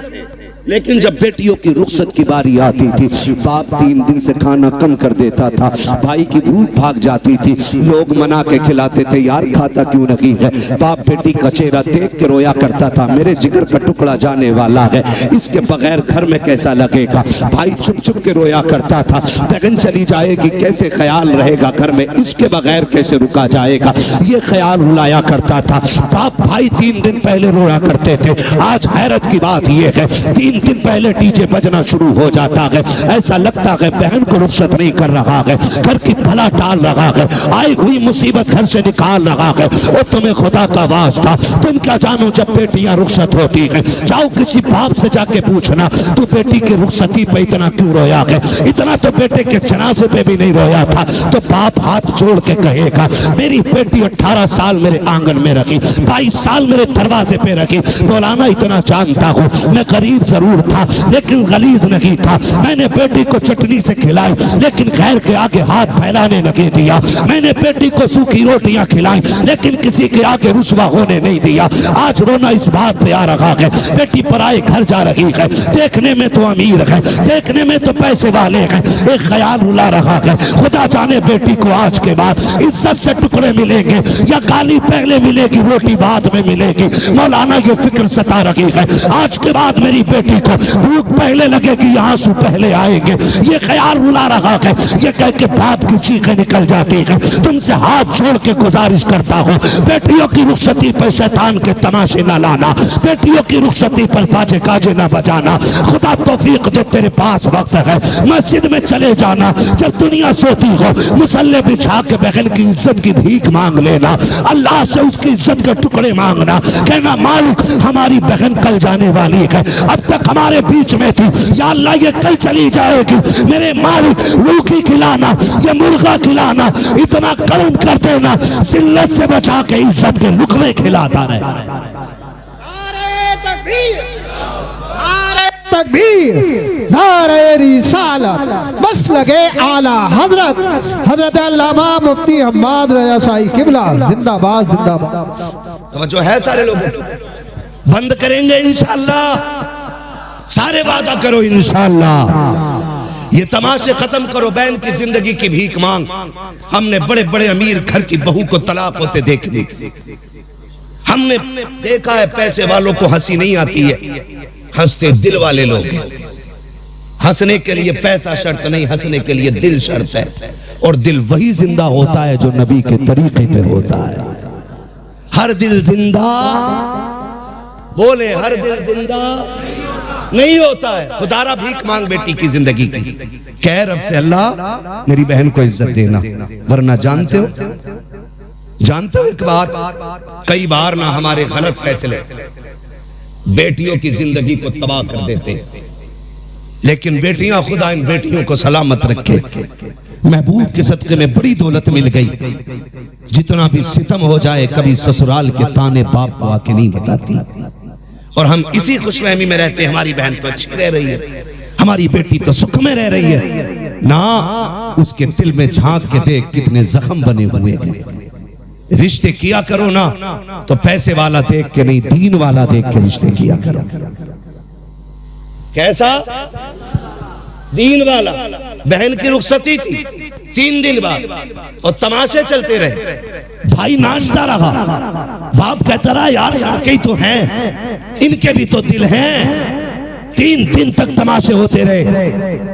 लेकिन जब बेटियों की रुखसत की बारी आती थी बाप 3 दिन से खाना कम कर देता था, भाई की भूख भाग जाती थी, लोग मना के खिलाते थे, यार खाता क्यों नहीं है? बाप बेटी का चेहरा देख के रोया करता था, मेरे जिगर का टुकड़ा जाने वाला है, इसके बगैर घर में कैसा लगेगा? भाई चुप चुप के रोया करता था, बहन चली जाएगी कैसे ख्याल रहेगा घर में, इसके बगैर कैसे रुका जाएगा? ये ख्याल रुलाया करता था। बाप भाई 3 दिन पहले रोया करते थे। आज हैरत की बात यह है 3 दिन पहले डीजे बजना शुरू हो जाता है। ऐसा लगता है बहन को रुखसत नहीं कर रहा है, घर की भला टाल रहा है, आई हुई मुसीबत घर से निकाल रहा है। और तुम्हें खुदा का वास्ता, तुम क्या जानो जब बेटियां रुखसत होती हैं? जाओ किसी बाप से जाके पूछना तू बेटी की रुखसती पे इतना क्यों रोया है? इतना तो बेटे के जनाजे पे भी नहीं रोया था। तो बाप हाथ जोड़ के कहेगा मेरी बेटी 18 साल मेरे आंगन में रखी, 22 साल मेरे दरवाजे पे रखी। मौलाना इतना जानता हूँ मैं गरीब जरूर था लेकिन गलीज नहीं था। मैंने बेटी को चटनी से खिलाई लेकिन गैर के आगे हाथ फैलाने नहीं दिया। मैंने बेटी को सूखी रोटियां खिलाई लेकिन किसी के आगे रुसवा होने नहीं दिया। आज रोना इस बात पे आ रहा है बेटी पराए घर जा रही है, देखने में तो अमीर है, देखने में तो पैसे वाले हैं, एक ख्याल रुला रहा है खुदा जाने बेटी को आज के बाद इज्जत से टुकड़े मिलेंगे या गाली पहले मिलेगी रोटी बाद में मिलेगी। मौलाना ये फिक्र सता रही है आज के बाद मेरी बेटी बेटी को भूख पहले लगेगी, आंसू पहले आएंगे, ये ख्याल रुला रहा है। ये कह के बाप की चीखें निकल जाती है। तुमसे हाथ जोड़ के गुजारिश करता हूँ, बेटियों की रुखसती पर शैतान के तमाशे न लाना, बेटियों की रुखसती पर बाजे गाजे न बजाना। खुदा तौफीक दे, तेरे पास वक्त है, मस्जिद में चले जाना, जब दुनिया सोती हो मुसल्ले बिछा के बहन की इज्जत की भीख मांग लेना, अल्लाह से उसकी इज्जत के टुकड़े मांगना, कहना मालिक हमारी बहन कल जाने वाली है, अब तक हमारे बीच में थी, या अल्लाह ये कल चली जाएगी, मेरे मालिक रूखी खिलाना, ये मुर्गा खिलाना, इतना कर्म कर देना, जिल्लत से बचा के इज्जत के लुकमे खिलाता रहे। तकबीर, नारे रिसालत, बस लगे आला हजरत, हजरत अल्लामा मुफ्ती हम्माद रजा शाही किबला जिंदाबाद जिंदाबाद। तो जो है सारे लोग बंद करेंगे इंशाअल्लाह, सारे वादा करो इंशाअल्लाह। ये तमाशे खत्म करो, बहन की जिंदगी की भीख मांग। हमने बड़े बड़े अमीर घर की बहू को तलाक होते देख ली, हमने देखा है पैसे वालों को हंसी नहीं आती है, हंसते दिल वाले लोग हैं। हंसने के लिए पैसा शर्त नहीं, हंसने के लिए दिल शर्त है, और दिल वही जिंदा होता है जो नबी के तरीके पे होता है। हर दिल जिंदा, बोले हर दिल जिंदा नहीं होता है। खुदारा भीख मांग बेटी की जिंदगी की, कह रब से अल्लाह मेरी बहन को इज्जत देना, वरना जानते हो एक बात, कई बार ना हमारे गलत फैसले बेटियों की जिंदगी को तबाह कर देते, लेकिन बेटियां, खुदा इन बेटियों को सलामत रखे। महबूब के सदके में बड़ी दौलत मिल गई, जितना भी सितम हो जाए कभी ससुराल के ताने बाप को आके नहीं बताती, और हम इसी खुशफहमी में रहते हैं हमारी बहन तो अच्छी रह रही है, हमारी बेटी तो सुख में रह रही है। ना उसके दिल में झांक के देख कितने जख्म बने हुए हैं। रिश्ते किया करो ना तो पैसे वाला देख के नहीं, दीन वाला देख के रिश्ते किया करो। कैसा दीन वाला? बहन की रुखसती थी 3 दिन बाद और तमाशे चलते रहे, भाई नाचता रहा, बाप कहता रहा यार लड़के ही तो हैं, इनके भी तो दिल हैं। 3 दिन तक तमाशे होते रहे,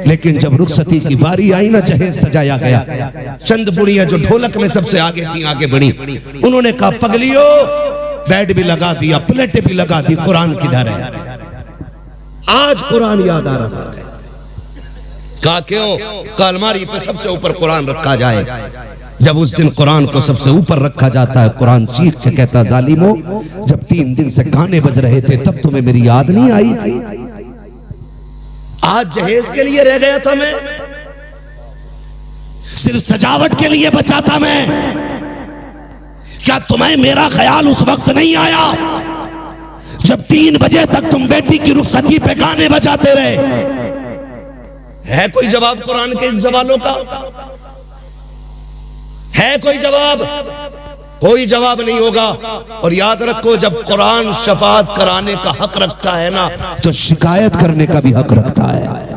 लेकिन जब रुखसती की बारी आई ना, जहेज सजाया गया, चंद बुढ़ियां जो ढोलक में सबसे आगे थी आगे बढ़ी, उन्होंने कहा पगलियो, बेड भी लगा दिया, प्लेटें भी लगा दी, कुरान किधर है? आज कुरान याद आ रहा है। कहा क्यों? कहा अलमारी पे सबसे ऊपर कुरान रखा जाए। जब उस दिन कुरान को सबसे ऊपर रखा जाता है, कुरान चीख के कहता जालिमो, जब 3 दिन से गाने बज रहे थे तब तुम्हें मेरी याद नहीं आई थी? आज जहेज के लिए रह गया था मैं, सिर्फ सजावट के लिए बचा था मैं। क्या तुम्हें मेरा ख्याल उस वक्त नहीं आया जब 3 बजे तक तुम बेटी की रुखसती पे गाने बजाते रहे? है कोई जवाब कुरान के इन सवालों का? है कोई जवाब? कोई जवाब नहीं होगा। और याद रखो, जब कुरान शफाअत कराने का हक रखता है ना, तो शिकायत करने का भी हक रखता है।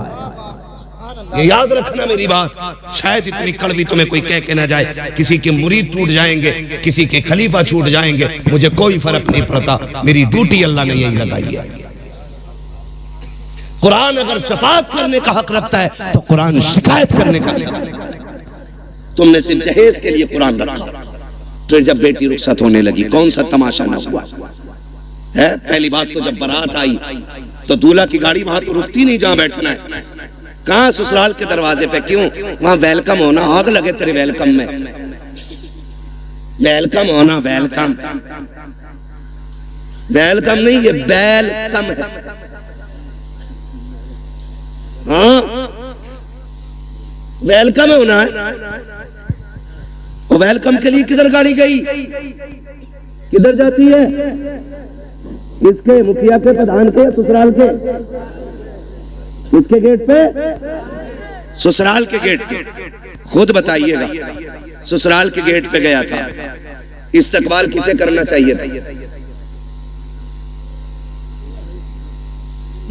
ये याद रखना मेरी बात। शायद इतनी कड़वी तुम्हें कोई कह के ना जाए, किसी के मुरीद टूट जाएंगे, किसी के खलीफा छूट जाएंगे, मुझे कोई फर्क नहीं पड़ता, मेरी ड्यूटी अल्लाह ने यही लगाई है। कुरान अगर शफाअत करने का हक रखता है तो कुरान शिकायत करने का भी हक रखता है। तुमने सिर्फ जहेज के लिए कुरान रखा, फिर जब बेटी रुखसत होने लगी कौन सा तमाशा ना हुआ है? पहली बात तो जब बारात आई तो दूल्हा की गाड़ी वहां तो रुकती नहीं जहां बैठना है। कहां? ससुराल के दरवाजे पे। क्यों? वहां वेलकम होना, आग लगे तेरे वेलकम में। वेलकम होना, वेलकम वेलकम नहीं, ये वेलकम है। हाँ, वेलकम होना है। और वेलकम के लिए किधर गाड़ी गई? किधर जाती है? किसके? मुखिया के, प्रधान के, ससुराल के? किसके गेट पे? ससुराल के गेट पे। खुद बताइएगा। ससुराल के गेट पे गया था। इस्तकबाल किसे करना चाहिए था?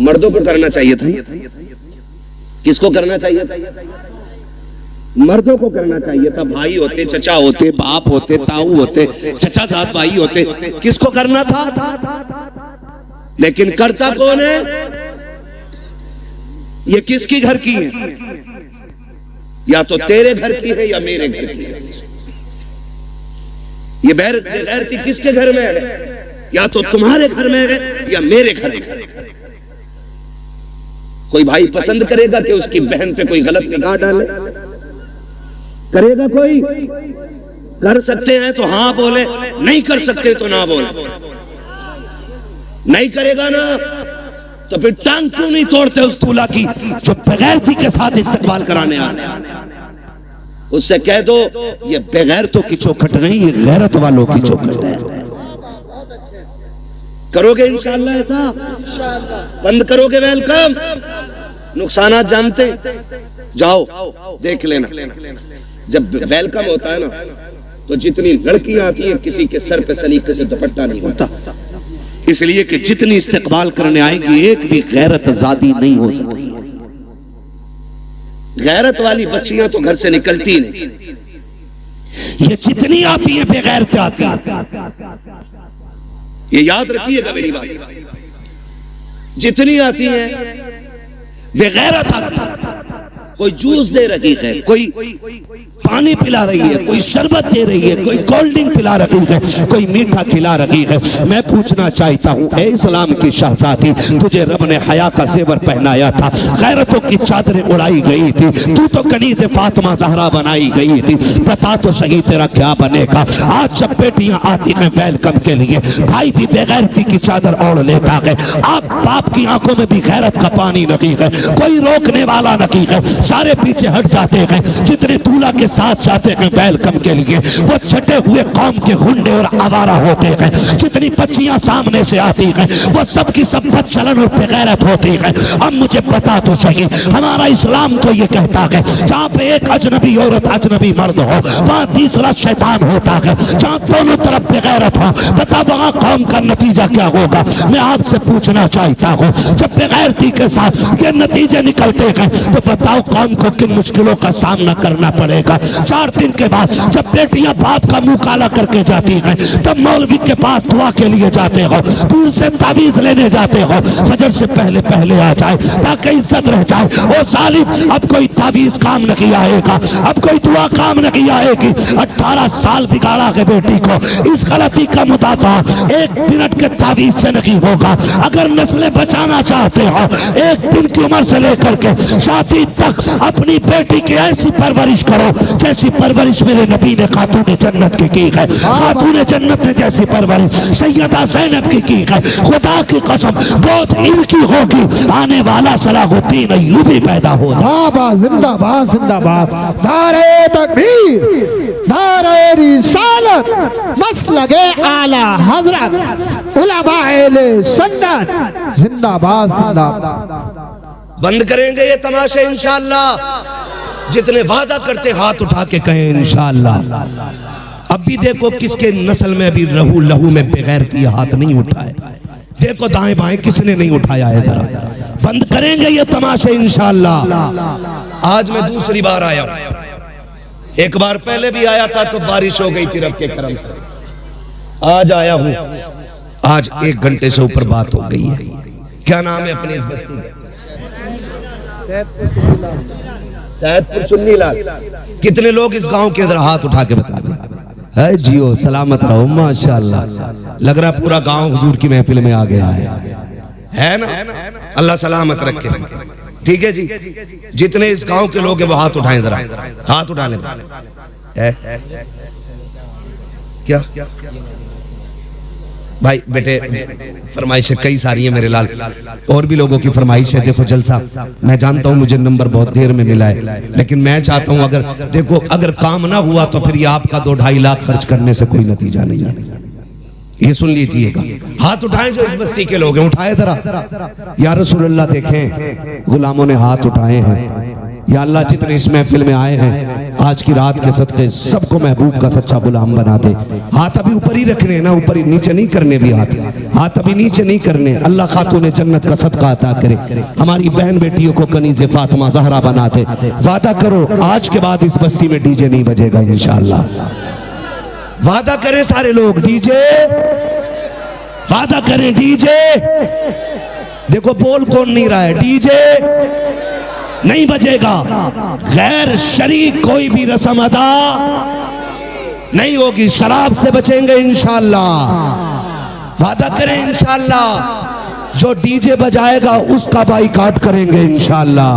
मर्दों को करना चाहिए था। किसको करना चाहिए था? मर्दों को करना चाहिए था। भाई होते, चचा होते, बाप होते, ताऊ होते, चचा साथ भाई होते, किसको करना था? लेकिन करता कौन है? ये किसकी घर की है? या तो तेरे घर की है या मेरे घर की है। ये बेगैरती किसके घर में है? या तो तुम्हारे घर में है या मेरे घर में है। कोई भाई पसंद करेगा कि उसकी बहन पे कोई गलत निगाह डाले? करेगा कोई? कर सकते हैं तो हाँ बोले, नहीं कर सकते तो ना बोले। नहीं करेगा ना तो फिर टांग क्यों नहीं तोड़ते उस दूल्हा की जो बेगैरती के साथ इस्तकबाल कराने आते हैं? उससे कह दो ये बेगैरतों की चौखट नहीं, ये गैरत वालों की चौखट है। करोगे इंशाअल्लाह ऐसा? बंद करोगे वेलकम? नुकसानात जानते? जाओ देख लेना। जब वेलकम होता है ना तो जितनी लड़कियां आती हैं किसी के सर पे सलीके से दुपट्टा नहीं होता, इसलिए कि जितनी इस्तकबाल करने आएगी एक भी गैरत ज़ादी नहीं हो सकती। गैरत वाली बच्चियां तो घर से निकलती नहीं, ये जितनी आती हैं बेगैरत आती हैं। ये याद रखिएगा मेरी बात। जितनी आती हैं बेगैरत आती है। कोई जूस दे रही है, कोई पानी पिला रही है, कोई शरबत दे रही है, कोई कोल्ड ड्रिंक पिला रही है, कोई मीठा खिला रही है। मैं पूछना चाहता हूँ, ए इस्लाम की शहजादी, तुझे रब ने हया का जेवर पहनाया था, गैरतों की चादरें उड़ाई गई थी, तू तो कनीज़ फातिमा ज़हरा बनाई गई थी। बता तो सही तेरा क्या बनेगा? आज जब बेटियां आती हैं वेलकम के लिए, भाई भी बेगैरती की चादर ओढ़ लेता है। आप बाप की आंखों में भी गैरत का पानी नहीं है, कोई रोकने वाला नहीं है, सारे पीछे हट जाते हैं। जितने दूल्हा के साथ जाते हैं वेलकम के लिए वो छटे हुए कौम के गुंडे और आवारा होते हैं। जितनी बच्चियां सामने से आती हैं वो सब की सब बदचलन और बेगैरत होती है। अब मुझे पता तो सही, हमारा इस्लाम तो ये कहता है जहाँ पे एक अजनबी औरत अजनबी मर्द हो वहाँ तीसरा शैतान होता है। जहाँ दोनों तरफ बेगैरत हो, बता वहाँ कौम का नतीजा क्या होगा? मैं आपसे पूछना चाहता हूँ, जब बेगैरती के साथ ये नतीजे निकलते हैं तो बताओ कौम को किन मुश्किलों का सामना करना पड़ेगा। 4 दिन के बाद जब बेटियां बाप का मुंह काला करके जाती हैं तब मौलवी के पास दुआ के लिए जाते हो, दूर से तावीज लेने जाते हो, फजर से पहले पहले आ जाए ताकि इज्जत रह जाए। ओ सालिम, अब कोई तावीज काम नहीं आएगा, अब कोई दुआ काम नहीं आएगी। 18 साल बिगाड़ा है बेटी को, इस गलती का मुदाफा 1 मिनट के तावीज से नहीं होगा। अगर नस्लें बचाना चाहते हो 1 दिन की उम्र से लेकर के शादी तक अपनी बेटी की ऐसी परवरिश करो जैसी परवरिश मेरे नबी ने खातून जन्नत की है। खातून जन्नत ने जैसी परवरिश सैयदा ज़ैनब की है। खुदा की कसम बहुत इनकी होगी, आने वाला सलाहुद्दीन अय्यूबी पैदा होगा। जिंदाबाद जिंदाबाद। नारे तकबीर, नारे रिसालत, मसलके आला हजरत, उलमाए सुन्नत, जिंदाबाद जिंदाबाद। बंद करेंगे ये तमाशे इंशाअल्लाह। जितने वादा करते हाथ उठा के कहें इंशाअल्लाह। अब भी देखो किसके नस्ल में अभी लहू में बेगैरती हाथ नहीं उठाए। देखो दाएं बाएं किसने नहीं उठाया है, जरा बंद करेंगे ये तमाशे इंशाअल्लाह। आज मैं दूसरी बार आया, एक बार पहले भी आया था तो बारिश हो गई थी रब के करम से। आज आया हूं, आज 1 घंटे से ऊपर बात हो गई है। क्या नाम है अपनी इस बस्ती का? सैदपुर चुन्नी लाल। कितने लोग इस गांव के अंदर हाथ उठा के बता दें? है जियो, सलामत रहो, माशाअल्लाह। लग रहा पूरा गांव हुजूर की महफिल में आ गया है ना? अल्लाह सलामत रखे। ठीक है जी, जितने इस गांव के लोग हैं वो हाथ उठाएं, जरा हाथ उठा लें। क्या भाई बेटे, फरमाइश कई सारी है मेरे लाल, और भी लोगों की फरमाइश है। देखो जलसा, मैं जानता हूँ मुझे नंबर बहुत देर में मिला है, लेकिन मैं चाहता हूँ अगर देखो अगर काम ना हुआ तो फिर ये आपका 2-2.5 लाख खर्च करने से कोई नतीजा नहीं है। ये सुन लीजिएगा। हाथ उठाएं जो इस बस्ती के लोग हैं, उठाए जरा। या रसूल अल्लाह, देखें गुलामों ने हाथ उठाए हैं। या अल्लाह, जितने इस महफिल में आए हैं आज की रात के सदके सबको महबूब का सच्चा गुलाम बना दे। हाथ अभी ऊपर ही रखने ना, ऊपर ही, नीचे नहीं करने भी हाथ अभी नीचे नहीं करने। अल्लाह खातून जन्नत का सदका अता करे, हमारी बहन बेटियों को कनीज़ फातिमा ज़हरा बना दे। वादा करो आज के बाद इस बस्ती में डीजे नहीं बजेगा इंशाअल्लाह। वादा करें सारे लोग, डीजे वादा करें, डीजे। देखो बोल कौन नहीं रहा है, डीजे नहीं बजेगा। गैर शरीक कोई भी रस्म अदा नहीं होगी। शराब से बचेंगे इंशाअल्लाह, वादा करें इंशाअल्लाह। जो डीजे बजाएगा उसका बाइकाट करेंगे इंशाअल्लाह।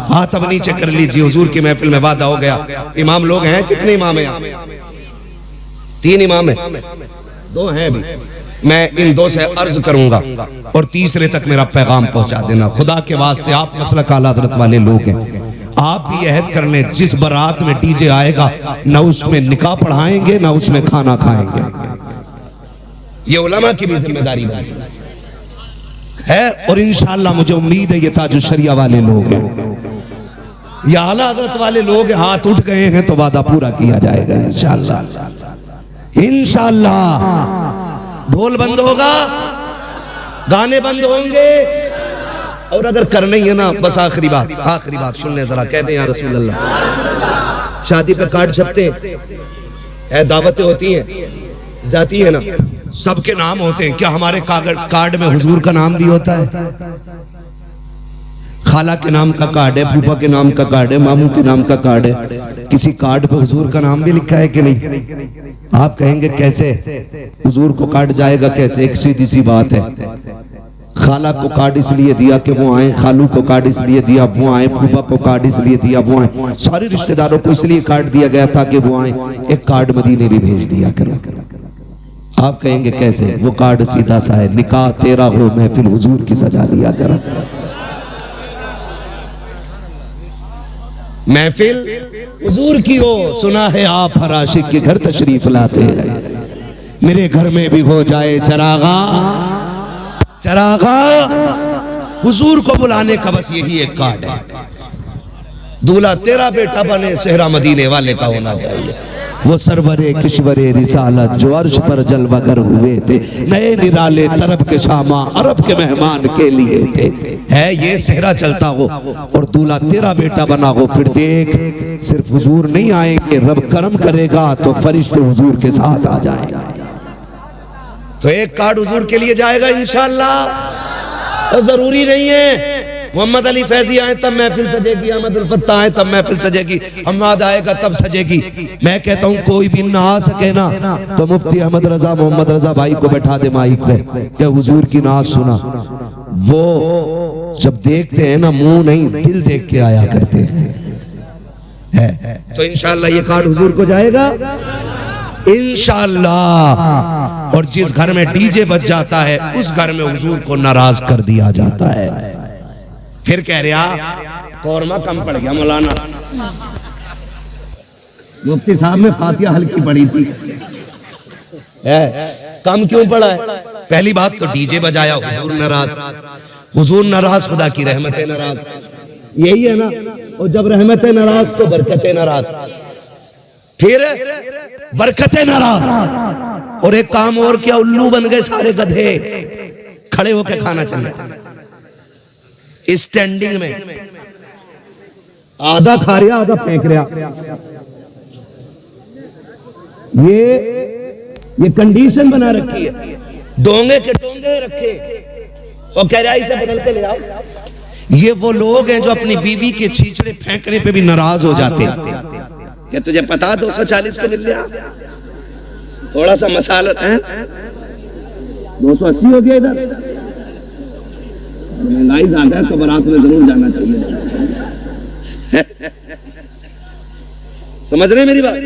हाथ अब नीचे कर लीजिए। हुजूर की महफिल में वादा हो गया। इमाम लोग हैं, कितने इमाम हैं? 3 इमाम हैं, 2 हैं अभी। मैं इन 2 से अर्ज करूंगा और तीसरे तक मेरा पैगाम पहुंचा देना। खुदा के वास्ते आप मसलक आला हज़रत वाले लोग हैं, आप भी अहद कर लें जिस बारात में डीजे आएगा ना उसमें निकाह पढ़ाएंगे ना उसमें खाना खाएंगे। ये उलमा की भी जिम्मेदारी है। और इंशाअल्लाह मुझे उम्मीद है ये ताजुल शरिया वाले लोग हैं, ये आला हज़रत वाले लोग हाथ उठ गए हैं तो वादा पूरा किया जाएगा इंशाअल्लाह। इंशाअल्लाह ढोल बंद होगा, गाने बंद होंगे। और अगर करना ही है ना, बस आखिरी बात सुन ले जरा, कहते हैं या रसूल अल्लाह, शादी पे कार्ड छपते हैं, दावतें होती हैं, जाती है ना, सबके नाम होते हैं। क्या हमारे कार्ड में हुजूर का नाम भी होता है? खाला के नाम का कार्ड है, फूफा के नाम का कार्ड है, मामू के नाम का कार्ड है। किसी कार्ड पे हुजूर का नाम भी लिखा है कि नहीं? आप कहेंगे कैसे हुजूर को कार्ड जाएगा कैसे? एक सीधी सी बात है। खाला को कार्ड इसलिए दिया कि वो आए, खालू को कार्ड इसलिए दिया वो आए, फूफा को कार्ड इसलिए दिया वो आए, सारे रिश्तेदारों को इसलिए कार्ड दिया गया था कि वो आए। एक कार्ड मदीने भी भेज दिया करो। आप कहेंगे कैसे? वो कार्ड सीधा सा है, निकाह तेरा हो महफिल हुजूर की सजा लिया करो। महफिल हुजूर की हो, सुना है आप हर आशिक के घर तशरीफ लाते हैं। मेरे घर में भी हो जाए चरागा, चरागा हुजूर को बुलाने का बस यही एक कार्ड है। दूल्हा तेरा बेटा बने, सेहरा मदीने वाले का होना चाहिए। वो सरवरे किश्वरे रिसालत जो अर्श पर जलवागर हुए थे, नए निराले तरफ के शामा अरब के मेहमान के लिए थे। है ये सेहरा चलता हो और दूल्हा तेरा बेटा बना हो, फिर देख सिर्फ हुजूर नहीं आएंगे, रब करम करेगा तो फरिश्ते हुजूर के साथ आ जाएंगे। तो एक कार्ड हुजूर के लिए जाएगा इंशाअल्लाह। और जरूरी नहीं है मोहम्मद अली फैजी आए तब महफिल सजेगी, अहमद उल फत्ता आए तब महफिल सजेगी, हम्माद आएगा तब सजेगी। मैं कहता हूँ कोई भी ना आ सके ना तो मुफ्ती अहमद रजा मोहम्मद रजा भाई को बैठा दे माइक पे, क्या हुजूर की नाज सुना। वो जब देखते हैं ना मुंह नहीं दिल देख के आया करते हैं। तो इंशाअल्लाह ये कार्ड हुजूर को जाएगा इंशाअल्लाह। और जिस घर में डीजे बज जाता है उस घर में हुजूर को नाराज कर दिया जाता है। फिर कह रहा कौरमा कम पड़ गया मौलाना, मुफ्ती साहब ने फातिहा हल्की पड़ी थी, कम क्यों पड़ा है? पहली बात तो डीजे बजाया, हुजूर नाराज, हुजूर नाराज खुदा की रहमतें नाराज, यही है ना। और जब रहमतें नाराज तो बरकतें नाराज, फिर बरकतें नाराज। और एक काम और किया, उल्लू बन गए सारे गधे, खड़े होकर खाना चाहिए स्टैंडिंग में, आधा खा रहा आधा फेंक रहा। ये कंडीशन बना रखी है, डोंगे के डोंगे रखे और कह रहा इसे बदल के ले आओ। ये वो लोग हैं जो अपनी बीवी के छींचड़े फेंकने पे भी नाराज हो जाते हैं। क्या तुझे पता 240 को मिल गया, थोड़ा सा मसाला है 280 हो गया, इधर महंगाई ज्यादा है तो बारात में जरूर जाना चाहिए। समझ रहे मेरी बात?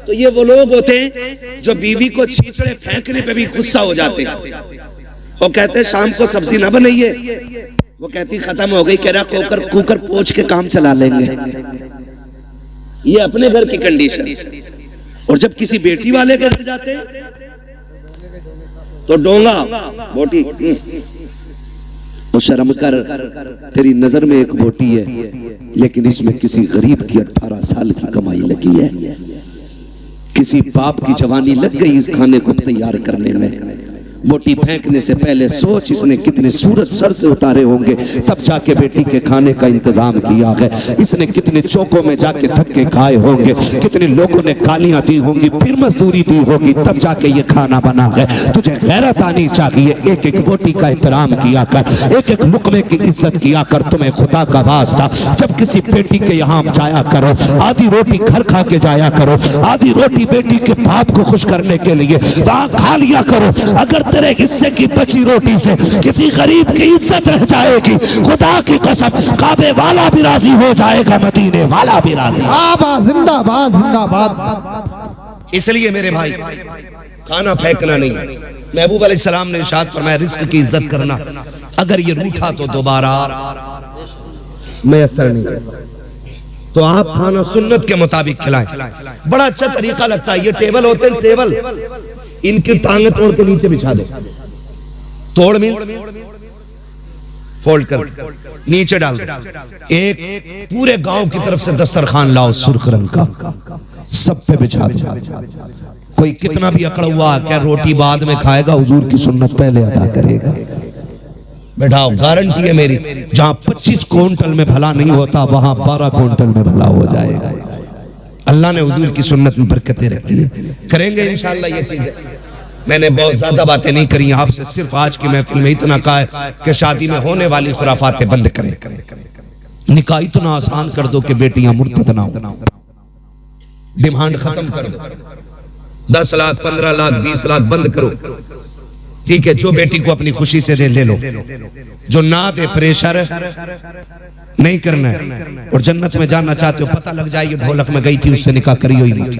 तो ये वो लोग होते हैं जो बीवी को छींचड़े फेंकने पे भी गुस्सा हो जाते हैं। वो कहते हैं शाम को सब्जी ना बनाइए, वो कहती खत्म हो गई, कह रहा कुकर पोंछ के काम चला लेंगे। ये अपने घर की कंडीशन। और जब किसी बेटी वाले के घर जाते हैं तो डोंगा बोटी, वो शर्म कर, तेरी नजर में एक बोटी है लेकिन इसमें किसी गरीब की 18 साल की कमाई लगी है, किसी बाप की जवानी लग गई इस खाने को तैयार करने में। बोटी फेंकने से पहले सोच इसने कितने सूरज सर से उतारे होंगे, तब जाके बेटी के खाने का इंतजाम किया है। इसने कितने चौकों में जाके धक्के खाए होंगे, कितने लोगों ने गालियां दी होंगी, फिर मजदूरी दी होगी, तब जाके ये खाना बना है। तुझे गैरत आनी चाहिए, एक एक बोटी का एहतराम किया कर, एक एक लुकमे की इज्जत किया कर। तुम्हें खुदा का वास्ता जब किसी बेटी के यहाँ जाया करो, आधी रोटी घर खा के जाया करो, आधी रोटी बेटी के बाप को खुश करने के लिए वहां खा लिया करो। अगर तेरे हिस्से की बची रोटी से किसी गरीब की इज्जत रह जाएगी, खुदा की कसम काबे वाला भी राजी हो जाएगा, मदीने वाला भी राजी। जिंदाबाद जिंदाबाद। इसलिए मेरे भाई खाना फेंकना नहीं। महबूब अलैहिस्सलाम ने इरशाद फरमाया रिस्क की इज्जत करना, अगर ये रूठा तो दोबारा मैसर नहीं, तो आप खाना सुन्नत के मुताबिक खिलाएं। बड़ा अच्छा तरीका लगता है। ये टेबल होते हैं, टेबल इनकी टांगे तोड़ के नीचे बिछा दो। तोड़ मींस फोल्ड कर नीचे डाल दो। एक पूरे गांव की तरफ से दस्तरखान लाओ सुर्ख रंग का, सब पे बिछा दो। कोई कितना भी अकड़ हुआ क्या रोटी बाद में खाएगा, हुजूर की सुन्नत पहले अदा करेगा। बैठाओ, गारंटी है मेरी। जहां 25 क्विंटल में भला नहीं होता, वहां 12 क्विंटल में भला हो जाएगा। अल्लाह ने हुजूर की सुन्नत में बरकतें रखी है। करेंगे इंशाअल्लाह ये चीजें। मैंने बहुत ज्यादा बातें नहीं करी आपसे, सिर्फ आज की महफिल में इतना कहा है कि शादी में होने वाली खुराफातें बंद करें। निकाह इतना आसान कर दो कि बेटियां मुर्तद ना हो। डिमांड खत्म कर दो। 10 लाख 15 लाख 20 लाख बंद करो। ठीक है, जो बेटी को अपनी खुशी से दे ले लो, जो ना दे प्रेशर नहीं करना है। और जन्नत में जाना चाहते हो, पता लग जाए ये ढोलक में गई थी, उससे निकाह करियो ही मत।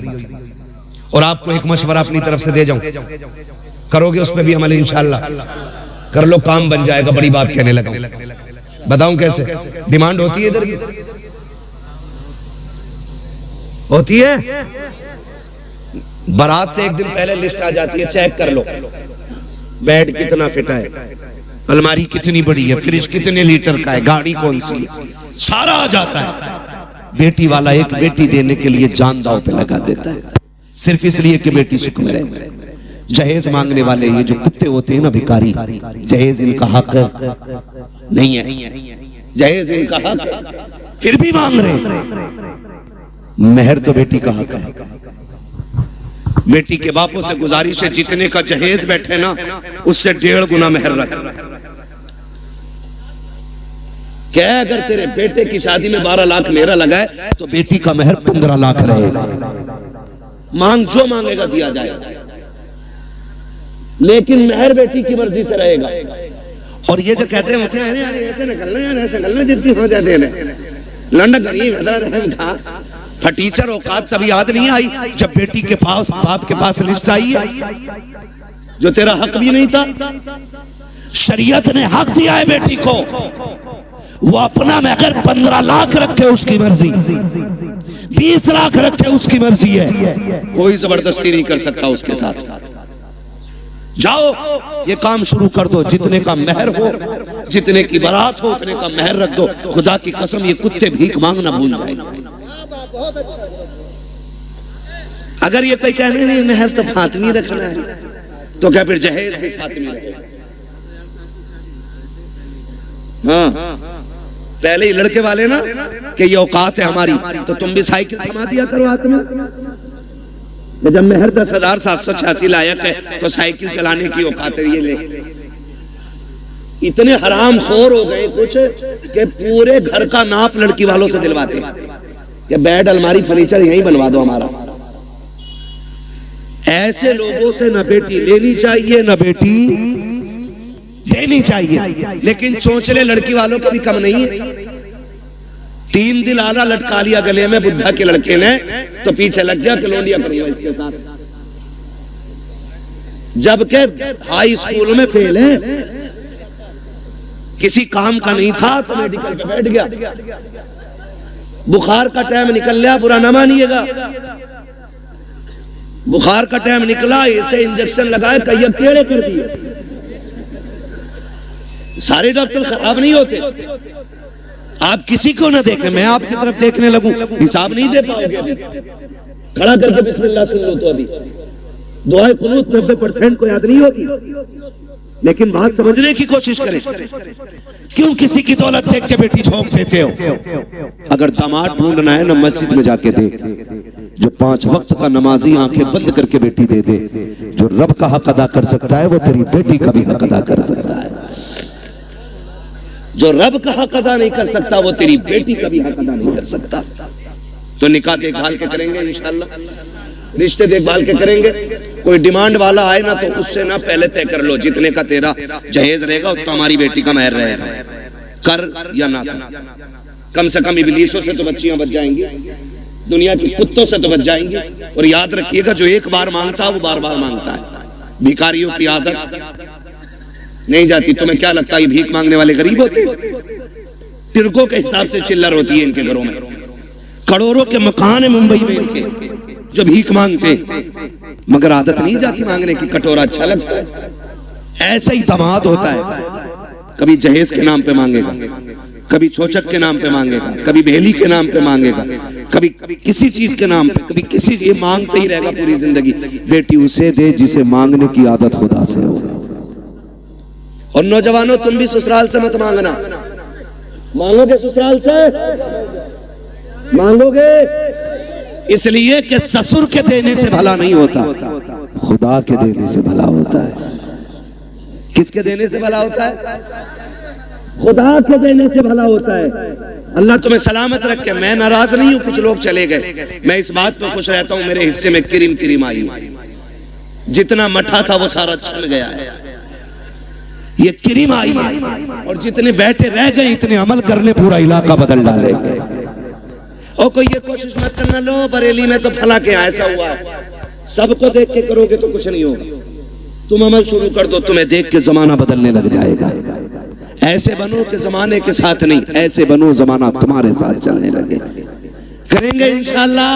और आपको एक मशवरा अपनी तरफ से दे जाऊं, करोगे उस पर भी अमल इंशाअल्लाह कर लो, काम बन जाएगा। बड़ी बात कहने लगा, बताऊं कैसे? डिमांड होती है इधर भी होती है। बारात से एक दिन पहले लिस्ट आ जाती है, चेक कर लो बेड कितना फिटा है, अलमारी कितनी बड़ी है, फ्रिज कितने लीटर का है, गाड़ी कौन सी है, सारा आ जाता है। बेटी वाला एक बेटी देने के लिए जान दांव पे लगा देता है, सिर्फ इसलिए कि बेटी सुख में रहे। जहेज मांगने वाले ये जो कुत्ते होते हैं ना भिखारी, जहेज इनका हक नहीं है, जहेज इनका हक फिर भी मांग रहे। मेहर तो बेटी का हक है। बेटी के बापों से गुजारिश है, जितने का जहेज बैठे ना उससे 1.5 गुना मेहर रख। क्या अगर तेरे बेटे की शादी में 12 लाख मेरा लगा है तो बेटी का मेहर 15 लाख रहेगा। मांग जो मांगेगा दिया जाएगा, लेकिन मेहर बेटी की मर्जी से रहेगा। और ये जो कहते हैं ऐसे निकलना यार, ऐसे निकलना जितनी हो जाते हैं लंडा गरीब फटीचर औकात तभी याद नहीं आई जब बेटी के पास बाप के पास लिस्ट आई है, जो तेरा हक भी नहीं था। शरीयत ने हक दिया है बेटी को, वो अपना में अगर 15 लाख रखे उसकी मर्जी, 20 लाख रखे उसकी मर्जी है, कोई जबरदस्ती नहीं कर सकता उसके साथ। जाओ ये काम शुरू कर दो, जितने का मेहर हो, जितने की बारात हो उतने का मेहर रख दो। खुदा की कसम ये कुत्ते भीख मांगना भूल जाएंगे। अगर ये कोई कहने नहीं मेहर तो फातिमी रखना है, तो क्या फिर जहेज भी फातिमी रहेगा। हाँ, पहले ही लड़के वाले ना कि ये औकात है हमारी, तो तुम भी साइकिल थमा दिया करो हाथ में। जब मेहर 10,786 लायक है तो साइकिल चलाने की औकात है। ये ले, इतने हराम खोर हो गए कुछ कि पूरे घर का नाप लड़की वालों से दिलवाते कि बेड अलमारी फर्नीचर यहीं बनवा दो हमारा। ऐसे लोगों से न बेटी लेनी चाहिए न बेटी देनी चाहिए। लेकिन चोंचले लड़की वालों को भी कम नहीं है। 3 दिल आला लटका लिया गले में बुद्धा के लड़के ने, तो पीछे लग गया कलोंडिया करूंगा इसके साथ। जबकि हाई स्कूल में फेल है, किसी काम का नहीं था तो मेडिकल पे बैठ गया। बुखार का टाइम निकल लिया, बुरा ना मानिएगा। बुखार का टाइम निकला, इसे इंजेक्शन लगाए, कई टेढ़े कर दिए। सारे डॉक्टर खराब नहीं होते। आप किसी को ना देखें, मैं आपकी तरफ देखने लगूं, हिसाब नहीं दे पाओगे। अभी खड़ा करके बिस्मिल्लाह सुन लो तो अभी दुआ कुनूत 90% को याद नहीं होगी, लेकिन बात समझने की कोशिश करें। क्यों किसी की दौलत देख के बेटी झोंक देते हो? अगर दामाद ढूंढना है ना, मस्जिद में जाके देख, जो 5 वक्त का नमाजी आंखें बंद करके बेटी दे दे। जो रब का हक अदा कर सकता है वो तेरी बेटी का भी हक अदा कर सकता है। जो रब का हक अदा नहीं कर सकता वो तेरी बेटी का भी हक अदा नहीं कर सकता। तो निकाह देखभाल के करेंगे इंशाल्लाह, रिश्ते देखभाल के करेंगे। कोई डिमांड वाला आए ना तो उससे ना पहले तय कर लो, जितने का तेरा जहेज रहेगा उतना हमारी बेटी का महर रहेगा, कर या ना कर। कम से कम इबलीसों से तो बच्चियां बच जाएंगी, दुनिया के कुत्तों से तो बच जाएंगी। और याद रखिएगा, जो एक बार मांगता है वो बार बार मांगता है। भिखारियों की आदत नहीं जाती। तुम्हें क्या लगता है ये भीख मांगने वाले गरीब होते? तिरकों के हिसाब से चिल्लर होती है इनके घरों में। करोड़ों के मकान है मुंबई में इनके, जो भीख मांगते, मगर आदत नहीं जाती मांगने की। कटोरा अच्छा लगता है। ऐसा ही दामाद होता है, कभी जहेज के नाम पे मांगेगा, कभी चोचक के नाम पे मांगेगा, कभी बेली के नाम पे मांगेगा, कभी किसी चीज के नाम पे, कभी किसी, ये मांगते ही रहेगा पूरी जिंदगी। बेटी उसे दे जिसे मांगने की आदत खुदा से हो। और नौजवानों, तुम भी ससुराल से मत मांगना। मांगोगे ससुराल से, मांगोगे इसलिए कि ससुर के देने से भला नहीं होता, खुदा के देने से भला होता है। किसके देने से भला होता है? खुदा के देने से भला होता है। अल्लाह तुम्हें सलामत रखे। मैं नाराज नहीं हूं, कुछ लोग चले गए, मैं इस बात पर खुश रहता हूं, मेरे हिस्से में किरिम किरिम आई। जितना मठा था वो सारा छन गया है, ये किरिम आई है। और जितने बैठे रह गए इतने अमल करने पूरा इलाका बदल डालेंगे। और कोई ये कोशिश मत करना, लो बरेली में तो फला के ऐसा हुआ। सबको देख के करोगे तो कुछ नहीं होगा। तुम अमल शुरू कर दो, तुम्हें देख के जमाना बदलने लग जाएगा। ऐसे बनो कि जमाने के साथ नहीं, ऐसे बनो जमाना तुम्हारे साथ चलने लगे। करेंगे इंशाल्लाह।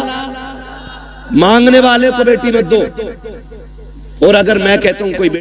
मांगने वाले को बेटी मत दो। और अगर मैं कहता हूं कोई